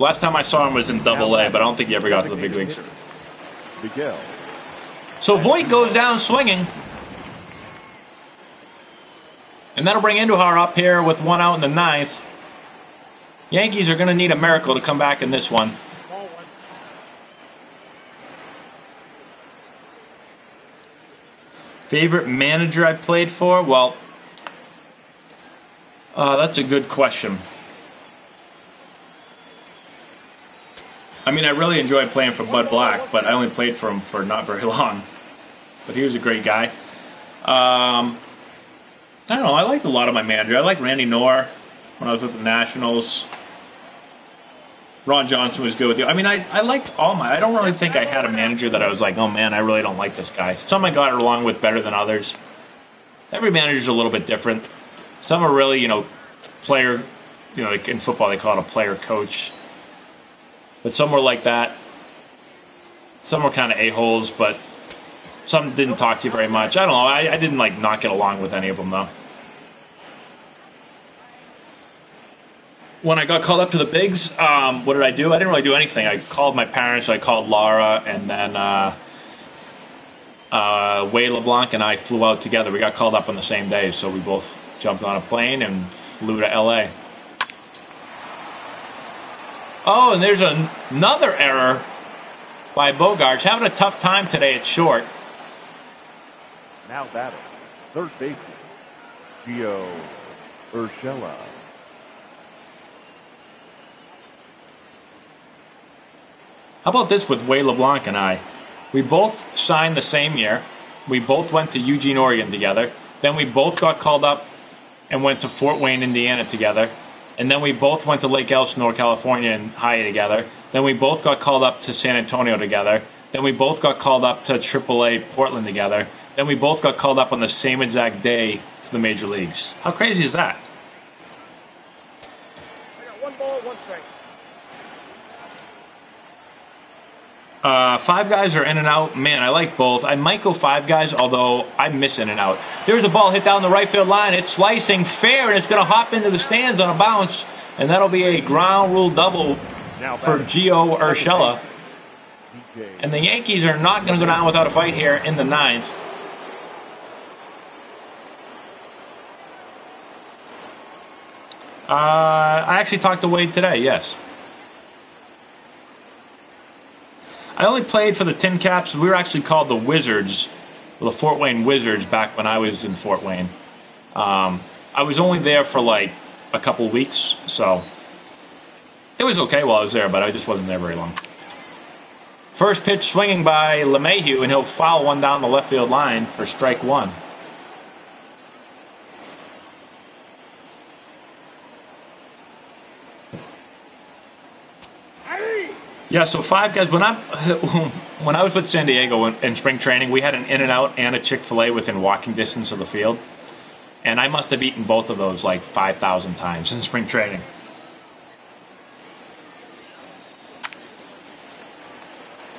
Last time I saw him was in Double-A, but I don't think he ever got to the big leagues. Miguel. So Voit goes down swinging. And that'll bring Andujar up here with 1 out in the 9th. Yankees are going to need a miracle to come back in this one. Ball 1. Favorite manager I played for? Well, that's a good question. I mean, I really enjoyed playing for Bud Black, but I only played for him for not very long. But he was a great guy. I don't know. I liked a lot of my managers. I liked Randy Knorr when I was with the Nationals. Ron Johnson was good with you. I mean, I liked all my... I don't really think I had a manager that I was like, oh, man, I really don't like this guy. Some I got along with better than others. Every manager's a little bit different. Some are really, player... like in football, they call it a player coach. But some were like that. Some were kind of a-holes, but some didn't talk to you very much. I don't know. I didn't, not get along with any of them, though. When I got called up to the bigs, what did I do? I didn't really do anything. I called my parents. I called Laura, and then Whey LeBlanc and I flew out together. We got called up on the same day, so we both jumped on a plane and flew to L.A. Oh, and there's another error by Bogaerts. Having a tough time today at short. Now batting. Third baseman, Gio Urshela. How about this with Whey LeBlanc and I? We both signed the same year. We both went to Eugene, Oregon together. Then we both got called up and went to Fort Wayne, Indiana together. And then we both went to Lake Elsinore, California and high together. Then we both got called up to San Antonio together. Then we both got called up to AAA Portland together. Then we both got called up on the same exact day to the major leagues. How crazy is that? I got 1 ball, 1 strike. 5 guys are in and out. Man, I like both. I might go 5 guys, although I miss in and out. There's a ball hit down the right field line. It's slicing fair, and it's going to hop into the stands on a bounce. And that'll be a ground rule double for Gio Urshela. And the Yankees are not going to go down without a fight here in the 9th. I actually talked to Wade today, yes. I only played for the Tin Caps. We were actually called the Wizards, the Fort Wayne Wizards, back when I was in Fort Wayne. I was only there for a couple weeks, so it was okay while I was there, but I just wasn't there very long. First pitch swinging by LeMahieu, and he'll foul one down the left field line for strike 1. Yeah, so 5 guys. When I was with San Diego in spring training, we had an In-N-Out and a Chick-fil-A within walking distance of the field. And I must have eaten both of those 5,000 times in spring training.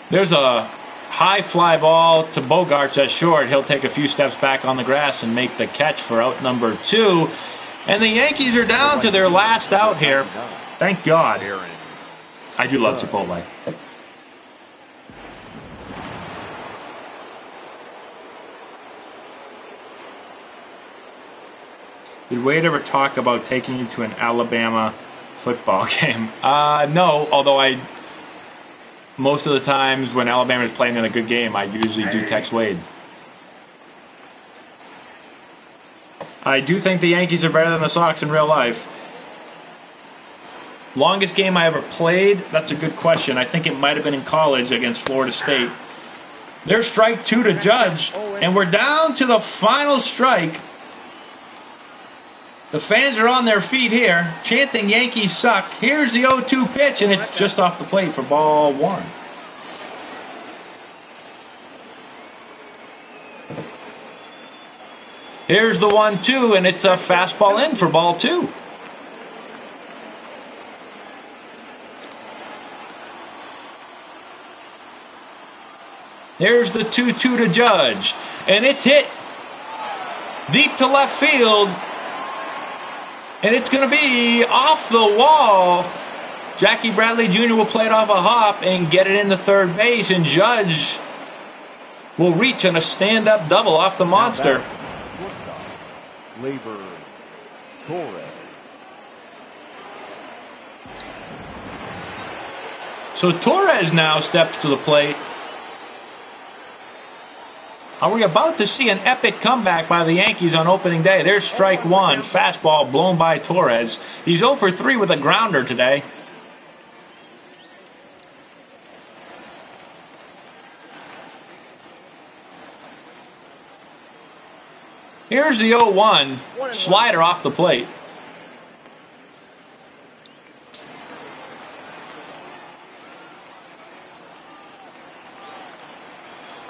There's a high fly ball to Bogaerts at short. He'll take a few steps back on the grass and make the catch for out number 2. And the Yankees are down to their last out here. Thank God. I do love Chipotle. Did Wade ever talk about taking you to an Alabama football game? No, although most of the times when Alabama's playing in a good game, I usually do text Wade. I do think the Yankees are better than the Sox in real life. Longest game I ever played? That's a good question. I think it might have been in college against Florida State. There's strike 2 to Judge, and we're down to the final strike. The fans are on their feet here, chanting Yankees suck. Here's the 0-2 pitch, and it's just off the plate for ball 1. Here's the 1-2, and it's a fastball in for ball 2. Here's the 2-2 to Judge, and it's hit deep to left field, and it's going to be off the wall. Jackie Bradley Jr. will play it off a hop and get it into third base, and Judge will reach on a stand-up double off the monster. Labor Torres. So Torres now steps to the plate. Are we about to see an epic comeback by the Yankees on opening day? There's strike 1, fastball blown by Torres. He's 0 for 3 with a grounder today. Here's the 0-1, slider off the plate.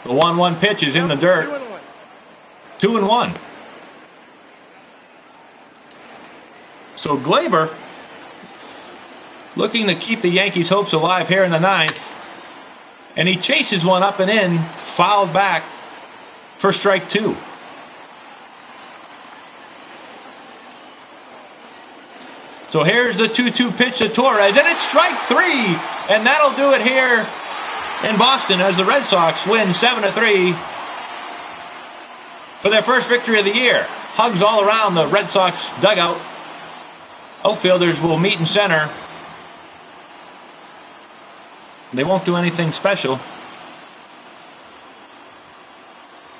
The 1-1 pitch is in the dirt. 2-1. So Glaber looking to keep the Yankees' hopes alive here in the 9th. And he chases one up and in, fouled back for strike 2. So here's the 2-2 pitch to Torres, and it's strike 3, and that'll do it here in Boston as the Red Sox win 7-3 for their first victory of the year. Hugs all around the Red Sox dugout. Outfielders will meet in center. They won't do anything special.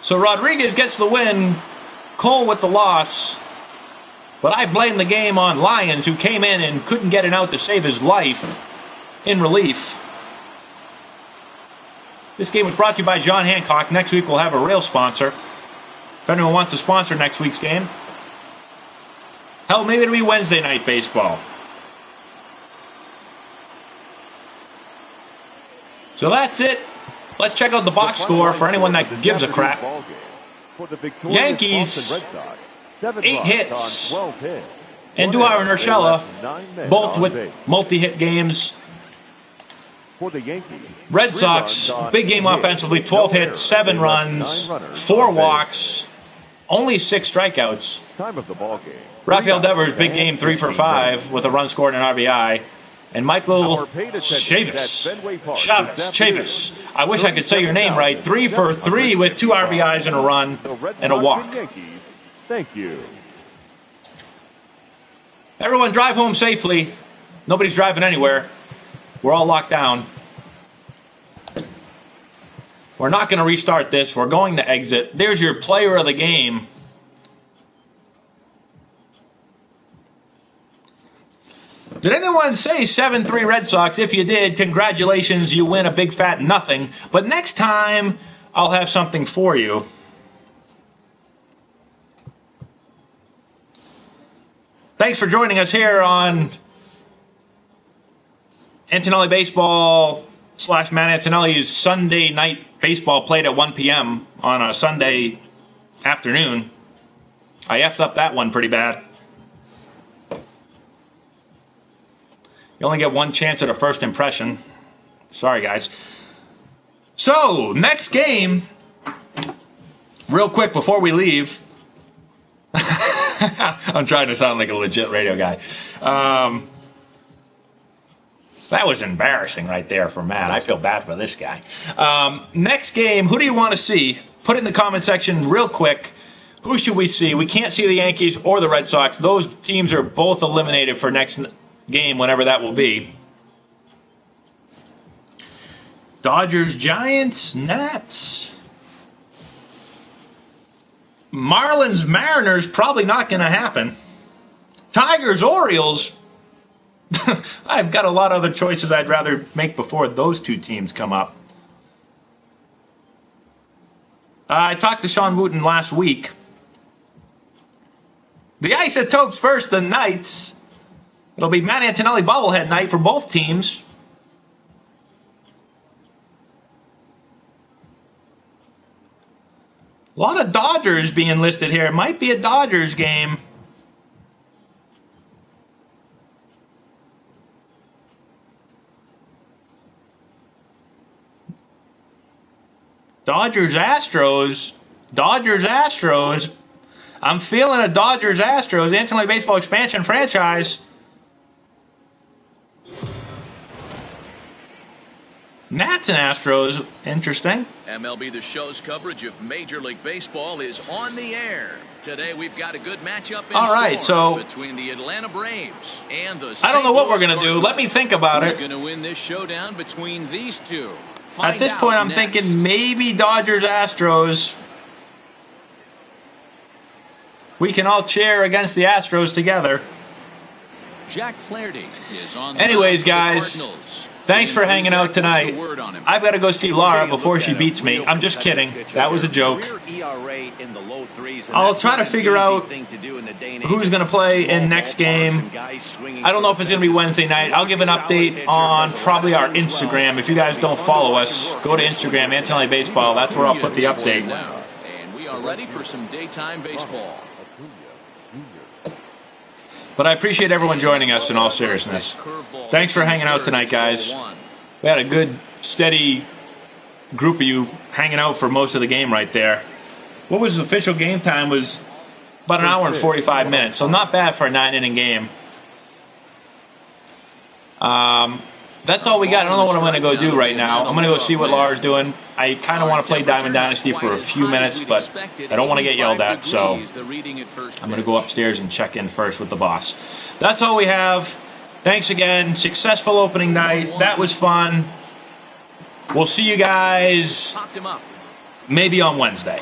So Rodriguez gets the win, Cole with the loss. But I blame the game on Lyons, who came in and couldn't get it out to save his life in relief. This game was brought to you by John Hancock. Next week we'll have a real sponsor. If anyone wants to sponsor next week's game. Hell, maybe it'll be Wednesday night baseball. So that's it. Let's check out the box score for anyone that gives a crap. Yankees, 8 hits. And Duhauer and Urshela, both with multi-hit games. Red Sox, big game offensively, 12 hits, 7 runs, 4 walks, only 6 strikeouts. Rafael Devers, big game, 3 for 5 with a run scored and an RBI. And Michael Chavis. I wish I could say your name right. 3 for 3 with 2 RBIs and a run and a walk. Thank you. Everyone drive home safely. Nobody's driving anywhere. We're all locked down. We're not going to restart this. We're going to exit. There's your player of the game. Did anyone say 7-3 Red Sox? If you did, congratulations. You win a big fat nothing. But next time, I'll have something for you. Thanks for joining us here on Antonelli Baseball / Matt Antonelli's Sunday night baseball played at 1 p.m. on a Sunday afternoon. I effed up that one pretty bad. You only get one chance at a first impression. Sorry, guys. So, next game, real quick before we leave. I'm trying to sound like a legit radio guy. That was embarrassing right there for Matt. I feel bad for this guy. Next game, who do you want to see? Put it in the comment section real quick. Who should we see? We can't see the Yankees or the Red Sox. Those teams are both eliminated for next game, whenever that will be. Dodgers, Giants, Nats. Marlins, Mariners, probably not going to happen. Tigers, Orioles. I've got a lot of other choices I'd rather make before those two teams come up. I talked to Sean Wooten last week. The Isotopes first, the Knights. It'll be Matt Antonelli bobblehead night for both teams. A lot of Dodgers being listed here. It might be a Dodgers game. Dodgers-Astros. Dodgers-Astros. I'm feeling a Dodgers-Astros. Antonelli Baseball Expansion franchise. Nats and Astros. Interesting. MLB The Show's coverage of Major League Baseball is on the air. Today we've got a good matchup in All right, so between the Atlanta Braves and the I don't know what we're going to do. Let me think about it. Who's going to win this showdown between these two? At this point, I'm thinking maybe Dodgers-Astros. We can all cheer against the Astros together. Jack Flaherty is on. Anyways, guys, thanks for hanging out tonight. I've got to go see Laura before she beats me. I'm just kidding. That was a joke. I'll try to figure out who's going to play in next game. I don't know if it's going to be Wednesday night. I'll give an update on probably our Instagram. If you guys don't follow us, go to Instagram, Antonelli Baseball. That's where I'll put the update. And we are ready for some daytime baseball. But I appreciate everyone joining us in all seriousness. Thanks for hanging out tonight, guys. We had a good, steady group of you hanging out for most of the game right there. What was the official game time? Was about an hour and 45 minutes, so not bad for a 9-inning game. That's all we got. I don't know what I'm going to go do right now. I'm going to go see what Laura's doing. I kind of want to play Diamond Dynasty for a few minutes, but I don't want to get yelled at, so I'm going to go upstairs and check in first with the boss. That's all we have. Thanks again. Successful opening night. That was fun. We'll see you guys maybe on Wednesday.